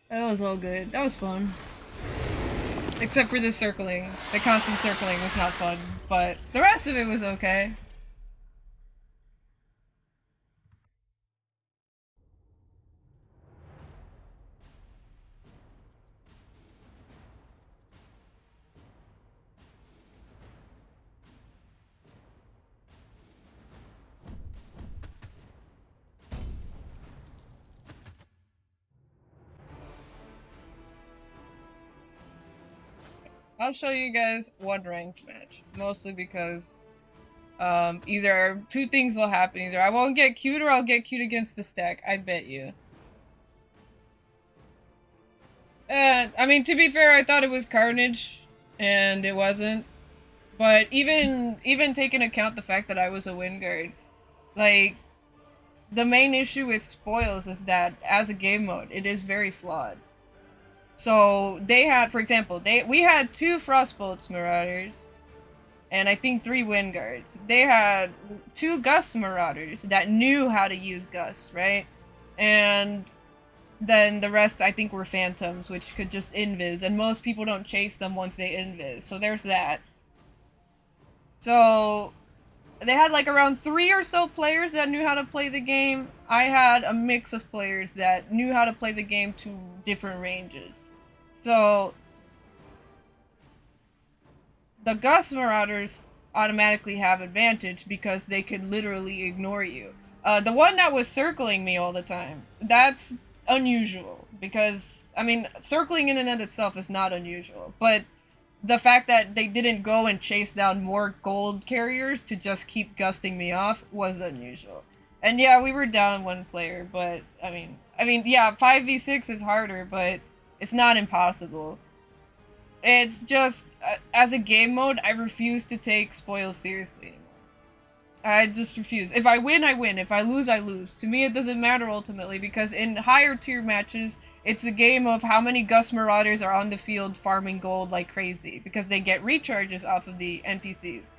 [SPEAKER 1] That was all good. That was fun. Except for the circling. The constant circling was not fun, but the rest of it was okay. I'll show you guys one ranked match. Mostly because either two things will happen. Either I won't get cute or I'll get cute against the stack. I bet you. I mean, to be fair, I thought it was Carnage, and it wasn't. But even taking account the fact that I was a wind guard, like, the main issue with spoils is that as a game mode, it is very flawed. So they had, for example, we had 2 Frostbolts Marauders, and I think 3 Wind Guards. They had 2 Gust Marauders that knew how to use Gust, right? And then the rest, I think, were Phantoms, which could just invis, and most people don't chase them once they invis. So there's that. So they had like around 3 or so players that knew how to play the game. I had a mix of players that knew how to play the game to different ranges. So the Gust Marauders automatically have advantage because they could literally ignore you. The one that was circling me all the time, that's unusual because, I mean, circling in and of itself is not unusual, but the fact that they didn't go and chase down more gold carriers to just keep gusting me off was unusual. And yeah, we were down 1 player, but I mean, yeah, 5v6 is harder, but it's not impossible. It's just, as a game mode, I refuse to take spoils seriously anymore. I just refuse. If I win, I win. If I lose, I lose. To me, it doesn't matter ultimately, because in higher tier matches, it's a game of how many Gust Marauders are on the field farming gold like crazy, because they get recharges off of the NPCs.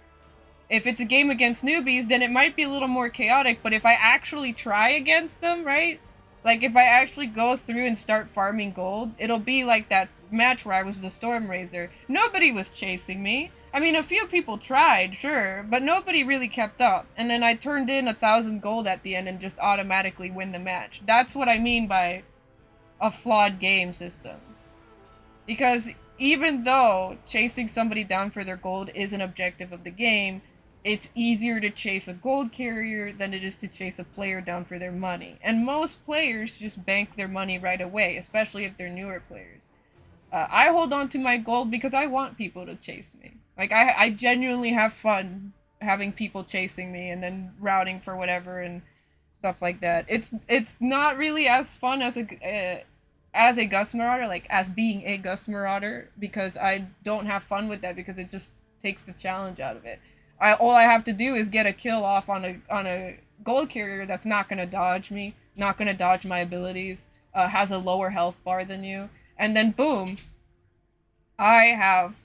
[SPEAKER 1] If it's a game against newbies, then it might be a little more chaotic, but if I actually try against them, right? Like, if I actually go through and start farming gold, it'll be like that match where I was the Stormraiser. Nobody was chasing me. I mean, a few people tried, sure, but nobody really kept up. And then I turned in 1,000 gold at the end and just automatically win the match. That's what I mean by a flawed game system. Because even though chasing somebody down for their gold is an objective of the game, it's easier to chase a gold carrier than it is to chase a player down for their money. And most players just bank their money right away, especially if they're newer players. I hold on to my gold because I want people to chase me. Like, I genuinely have fun having people chasing me and then routing for whatever and stuff like that. It's not really as fun as a Gust Marauder, like as being a Gust Marauder, because I don't have fun with that because it just takes the challenge out of it. All I have to do is get a kill off on a gold carrier that's not gonna dodge me, not gonna dodge my abilities, has a lower health bar than you, and then boom, I have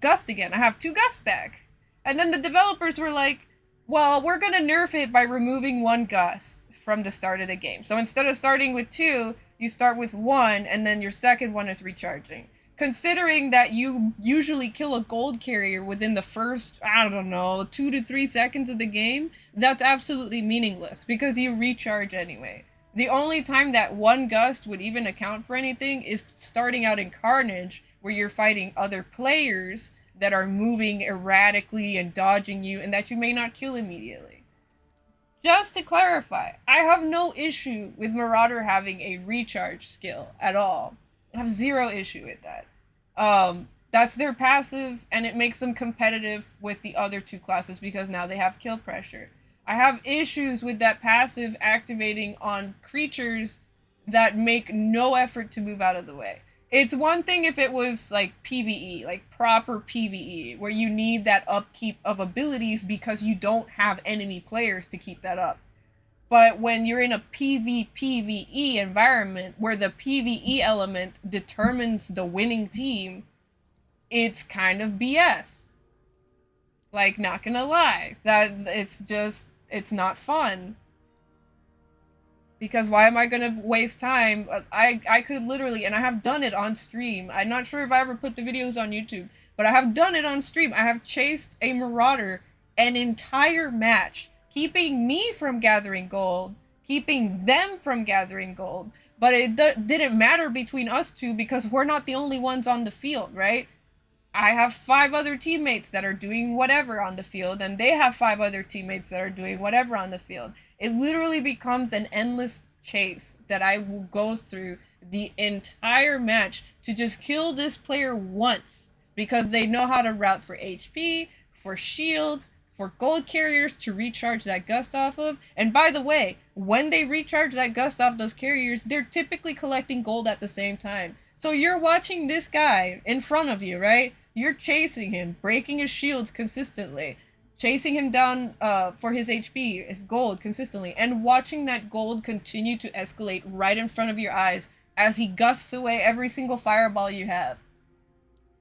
[SPEAKER 1] Gust again. I have 2 Gust back. And then the developers were like, well, we're gonna nerf it by removing 1 Gust from the start of the game. So instead of starting with 2, you start with 1, and then your second one is recharging. Considering that you usually kill a gold carrier within the first, I don't know, 2 to 3 seconds of the game, that's absolutely meaningless because you recharge anyway. The only time that 1 Gust would even account for anything is starting out in Carnage, where you're fighting other players that are moving erratically and dodging you and that you may not kill immediately. Just to clarify, I have no issue with Marauder having a recharge skill at all. I have 0 issue with that. That's their passive, and it makes them competitive with the other 2 classes because now they have kill pressure. I have issues with that passive activating on creatures that make no effort to move out of the way. It's one thing if it was like PvE, like proper PvE, where you need that upkeep of abilities because you don't have enemy players to keep that up. But when you're in a PvPvE environment where the PvE element determines the winning team, it's kind of BS. Like, not gonna lie. It's not fun. Because why am I gonna waste time? I could literally, and I have done it on stream. I'm not sure if I ever put the videos on YouTube, but I have done it on stream. I have chased a Marauder an entire match, keeping me from gathering gold, keeping them from gathering gold. But it didn't matter between us two because we're not the only ones on the field, right? I have 5 other teammates that are doing whatever on the field, and they have 5 other teammates that are doing whatever on the field. It literally becomes an endless chase that I will go through the entire match to just kill this player once because they know how to route for HP, for shields, for gold carriers to recharge that gust off of. And by the way, when they recharge that gust off those carriers, they're typically collecting gold at the same time. So you're watching this guy in front of you, right? You're chasing him, breaking his shields consistently, chasing him down for his HP, his gold consistently, and watching that gold continue to escalate right in front of your eyes as he gusts away every single fireball you have.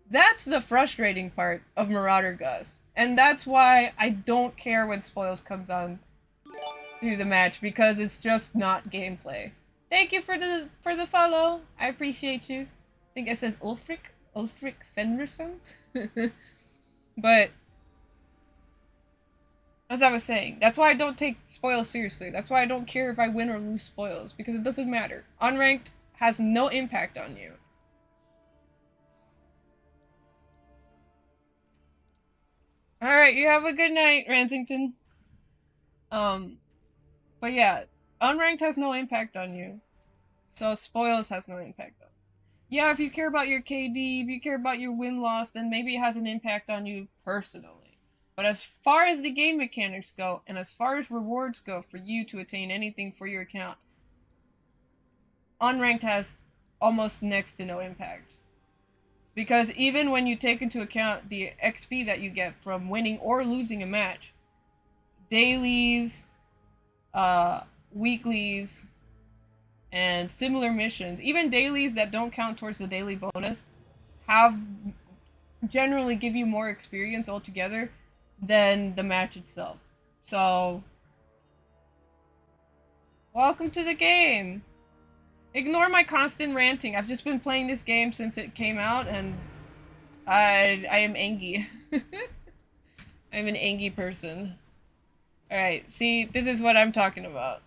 [SPEAKER 1] That's the frustrating part of Marauder Gus. And that's why I don't care when Spoils comes on to the match, because it's just not gameplay. Thank you for the follow. I appreciate you. I think it says Ulfric Fenderson. But as I was saying, that's why I don't take Spoils seriously. That's why I don't care if I win or lose Spoils, because it doesn't matter. Unranked has no impact on you. Alright, you have a good night, Ransington. But yeah, unranked has no impact on you. So Spoils has no impact on you. Yeah, if you care about your KD, if you care about your win-loss, then maybe it has an impact on you personally. But as far as the game mechanics go, and as far as rewards go for you to attain anything for your account, unranked has almost next to no impact. Because even when you take into account the XP that you get from winning or losing a match, dailies, weeklies, and similar missions, even dailies that don't count towards the daily bonus, have generally give you more experience altogether than the match itself. So, welcome to the game. Ignore my constant ranting. I've just been playing this game since it came out, and I am angry. I'm an angry person. Alright, see, this is what I'm talking about.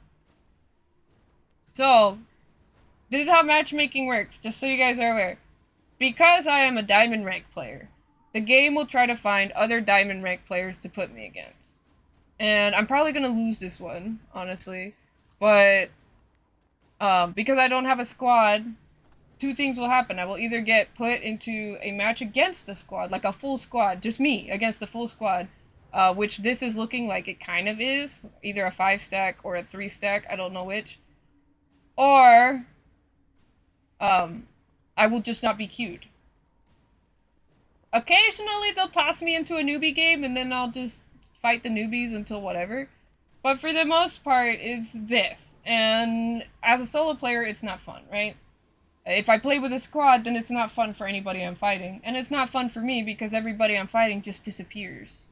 [SPEAKER 1] So, this is how matchmaking works, just so you guys are aware. Because I am a diamond rank player, the game will try to find other diamond rank players to put me against. And I'm probably gonna lose this one, honestly. But, because I don't have a squad, two things will happen. I will either get put into a match against a squad, like a full squad, just me against a full squad, which this is looking like it kind of is, either a 5-stack or a 3-stack, I don't know which. Or, I will just not be queued. Occasionally they'll toss me into a newbie game and then I'll just fight the newbies until whatever. But for the most part, it's this. And as a solo player, it's not fun, right? If I play with a squad, then it's not fun for anybody I'm fighting. And it's not fun for me because everybody I'm fighting just disappears.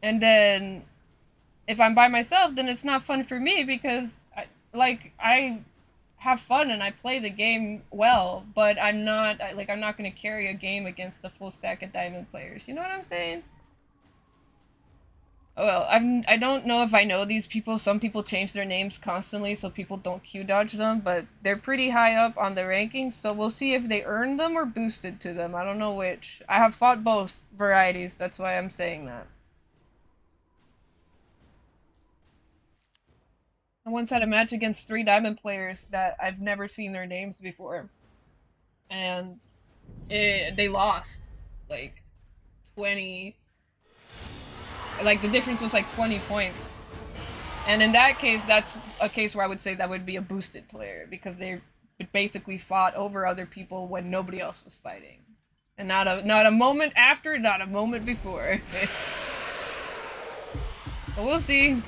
[SPEAKER 1] And then, if I'm by myself, then it's not fun for me because, I have fun and I play the game well, but I'm not gonna carry a game against the full stack of diamond players. You know what I'm saying? Well, I don't know if I know these people. Some people change their names constantly so people don't queue dodge them, but they're pretty high up on the rankings, so we'll see if they earned them or boosted to them. I don't know which. I have fought both varieties, that's why I'm saying that. I once had a match against 3 diamond players that I've never seen their names before. And they lost. Like, 20... Like, the difference was like 20 points. And in that case, that's a case where I would say that would be a boosted player, because they basically fought over other people when nobody else was fighting. And not a moment after, not a moment before. But we'll see.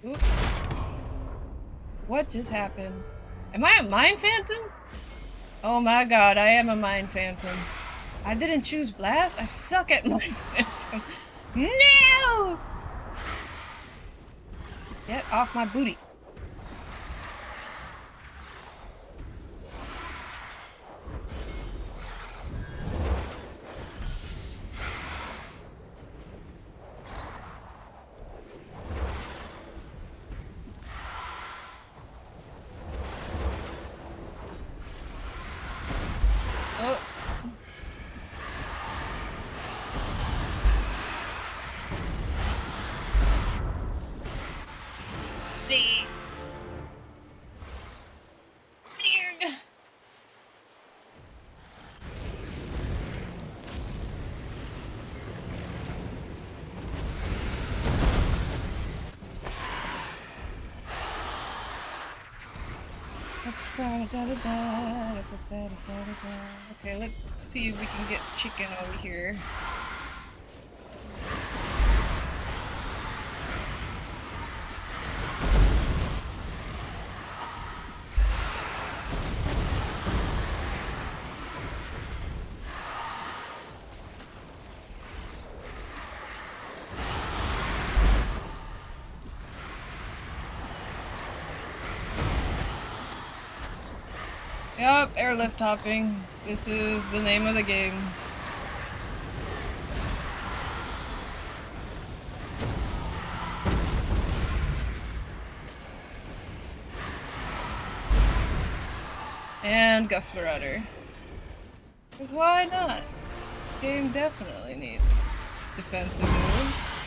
[SPEAKER 1] Oops. What just happened? Am I a Mind Phantom? Oh my god, I am a Mind Phantom. I didn't choose Blast? I suck at Mind Phantom. No! Get off my booty. Oh. Big. Okay, let's see if we can get chicken over here. Yup, airlift hopping. This is the name of the game. And Gust Marauder. Because why not? The game definitely needs defensive moves.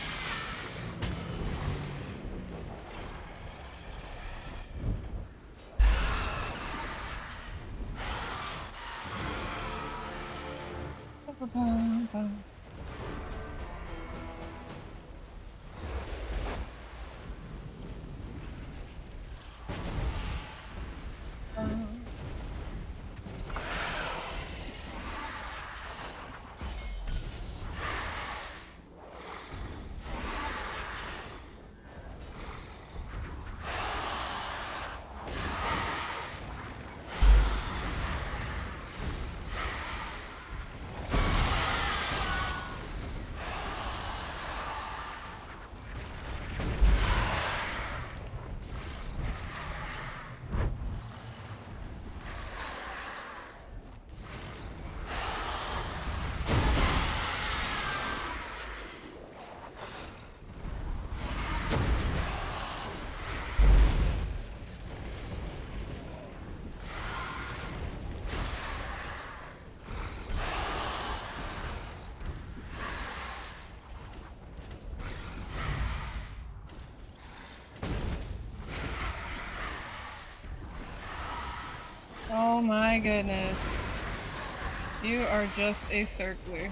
[SPEAKER 1] Oh my goodness. You are just a circler.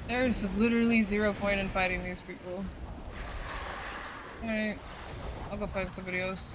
[SPEAKER 1] There's literally 0 point in fighting these people. Alright, I'll go find somebody else.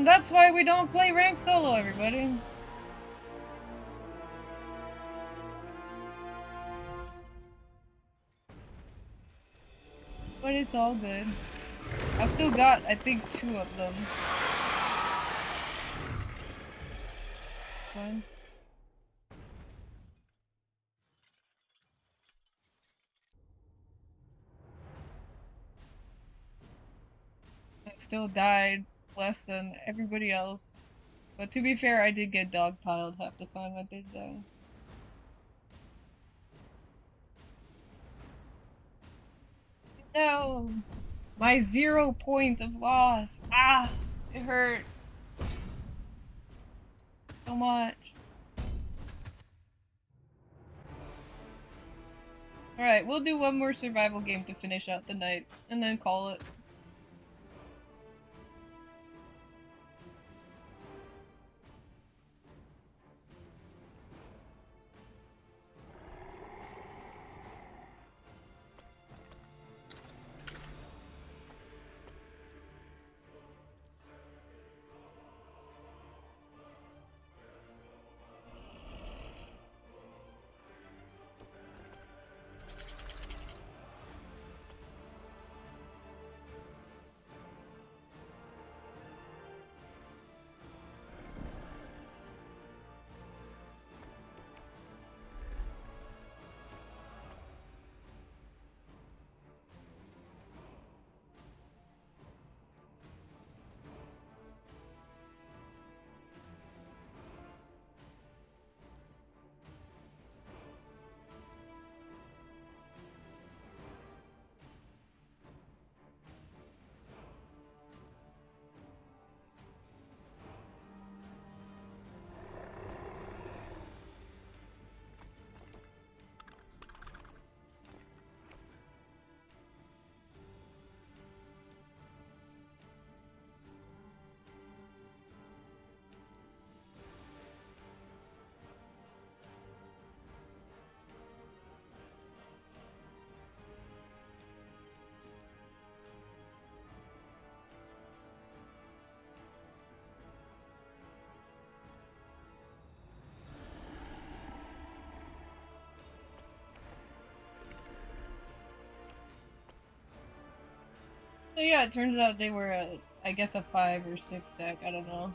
[SPEAKER 1] And that's why we don't play ranked solo, everybody. But it's all good. I still got, I think, 2 of them. It's fine. I still died less than everybody else. But to be fair, I did get dogpiled half the time I did die. No! My 0 point of loss! Ah! It hurts. So much. Alright, we'll do one more survival game to finish out the night, and then call it. So yeah, it turns out they were I guess a 5 or 6 deck, I don't know.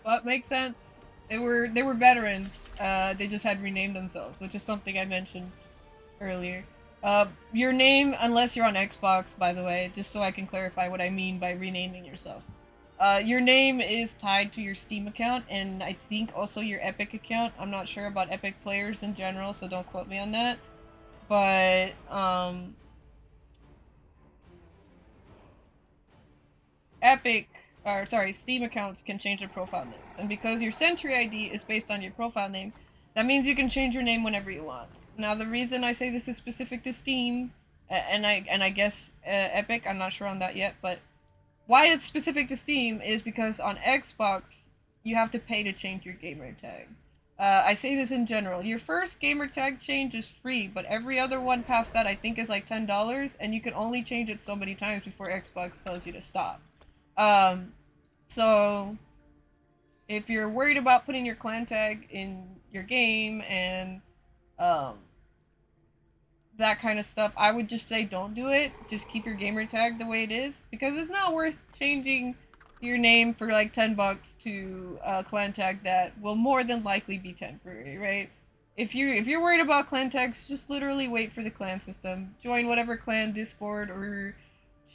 [SPEAKER 1] But makes sense. They were veterans. They just had renamed themselves, which is something I mentioned earlier. Your name, unless you're on Xbox, by the way, just so I can clarify what I mean by renaming yourself. Your name is tied to your Steam account, and I think also your Epic account. I'm not sure about Epic players in general, so don't quote me on that. But, Epic, or sorry, Steam accounts can change their profile names. And because your Sentry ID is based on your profile name, that means you can change your name whenever you want. Now, the reason I say this is specific to Steam, and I guess Epic, I'm not sure on that yet, but why it's specific to Steam is because on Xbox, you have to pay to change your gamer tag. I say this in general. Your first gamer tag change is free, but every other one past that I think is like $10, and you can only change it so many times before Xbox tells you to stop. Um, so if you're worried about putting your clan tag in your game and um, that kind of stuff, I would just say don't do it. Just keep your gamer tag the way it is because it's not worth changing your name for like $10 to a clan tag that will more than likely be temporary, right? If you're worried about clan tags, just literally wait for the clan system. Join whatever clan Discord or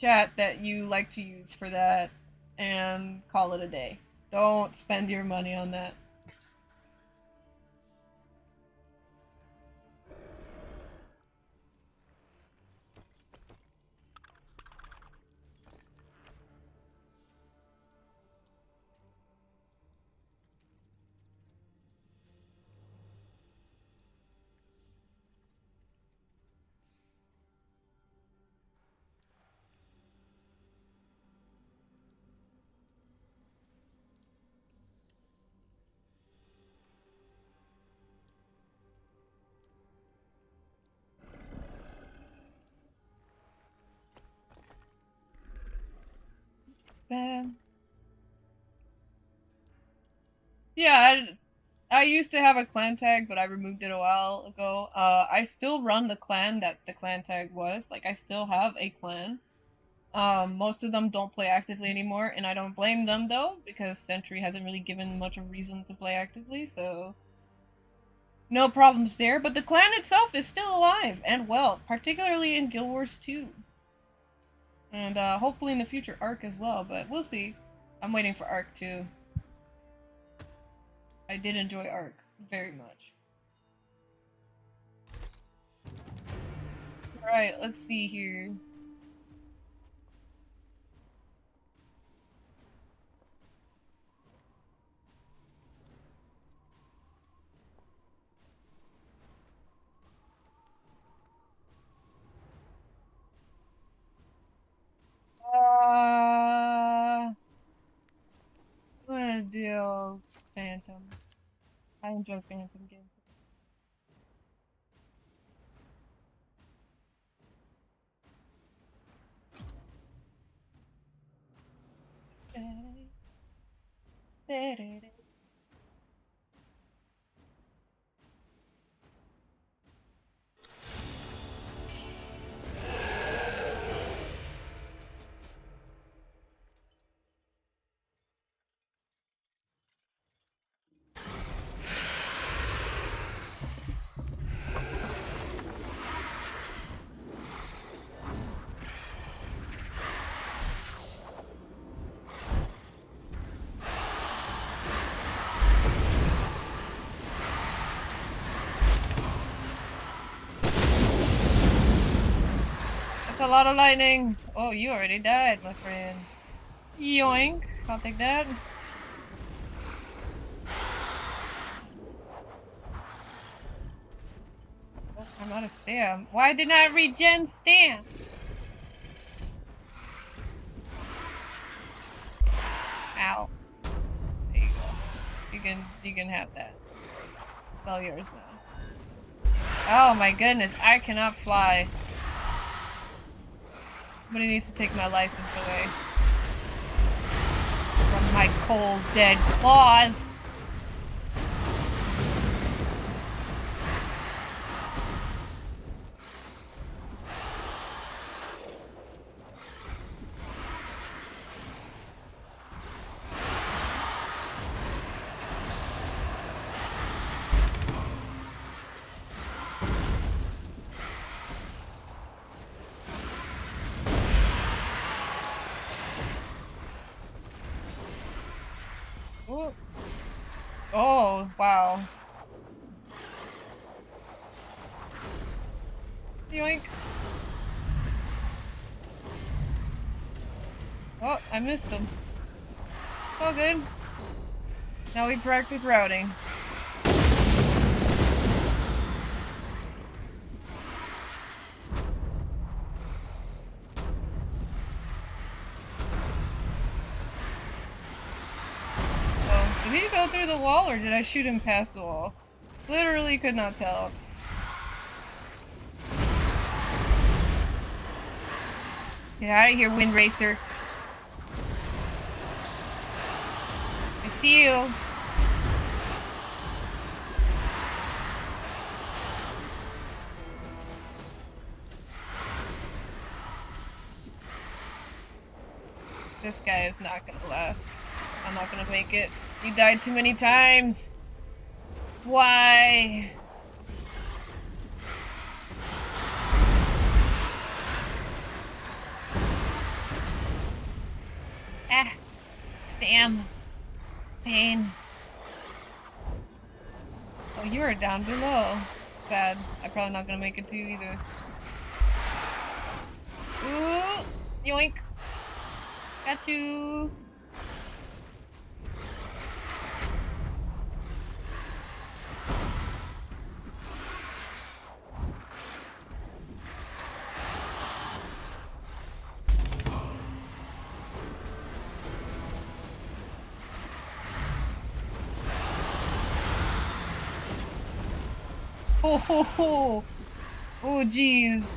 [SPEAKER 1] chat that you like to use for that and call it a day. Don't spend your money on that. Bam. Yeah, I used to have a clan tag, but I removed it a while ago. I still run the clan that the clan tag was. Like, I still have a clan. Most of them don't play actively anymore, and I don't blame them though, because Sentry hasn't really given much of a reason to play actively, so no problems there. But the clan itself is still alive and well, particularly in Guild Wars 2. And hopefully in the future Arc as well, but we'll see. I'm waiting for Arc too. I did enjoy Arc very much. Alright, let's see here. I'm gonna do Phantom. I enjoy Phantom games. That's a lot of lightning. Oh, you already died, my friend. Yoink. I'll take that. Oh, I'm out of stam. Why did I regen stam? Ow. There you go. You can have that. It's all yours now. Oh my goodness, I cannot fly. Somebody needs to take my license away. From my cold, dead claws. Ooh. Oh, wow. Yoink. Oh, I missed him. All good. Now we practice routing. Oh, did he go through the wall or did I shoot him past the wall? Literally could not tell. Get out of here, Wind Racer. I see you. This guy is not gonna last. I'm not gonna make it. He died too many times. Why? Ah. Stam. Pain. Oh, you are down below. Sad. I'm probably not gonna make it to you either. Ooh! Yoink! Got you! Oh ho ho! Oh jeez!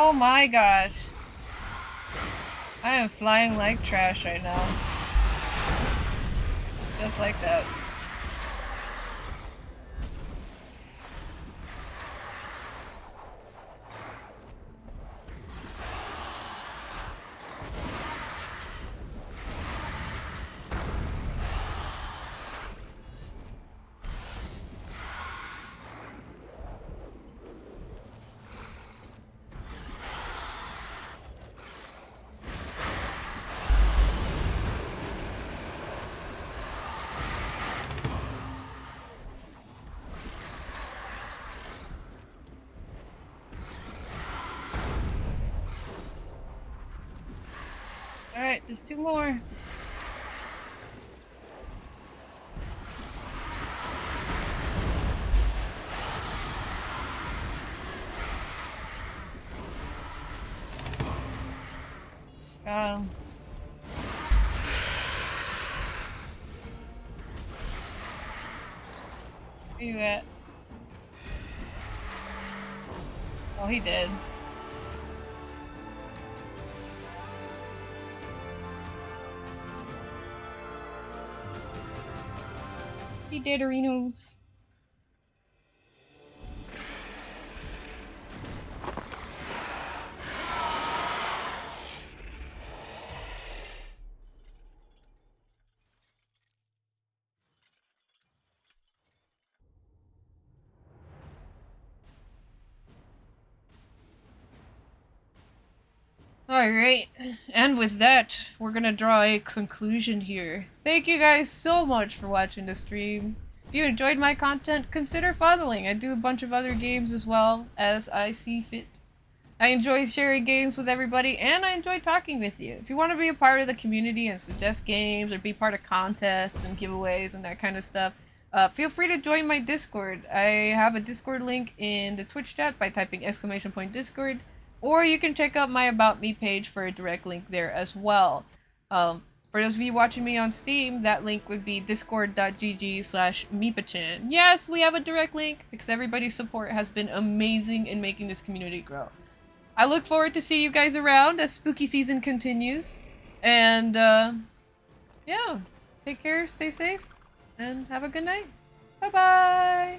[SPEAKER 1] Oh my gosh. I am flying like trash right now. Just like that. Alright, just 2 more. Got him. Where you at? Oh, he did. He did, Arenos. Alright, and with that, we're gonna draw a conclusion here. Thank you guys so much for watching the stream. If you enjoyed my content, consider following. I do a bunch of other games as well, as I see fit. I enjoy sharing games with everybody, and I enjoy talking with you. If you want to be a part of the community and suggest games, or be part of contests and giveaways and that kind of stuff, feel free to join my Discord. I have a Discord link in the Twitch chat by typing !Discord, or you can check out my About Me page for a direct link there as well. For those of you watching me on Steam, that link would be discord.gg/Meepachan. Yes, we have a direct link because everybody's support has been amazing in making this community grow. I look forward to see you guys around as spooky season continues. And, yeah. Take care, stay safe, and have a good night. Bye-bye!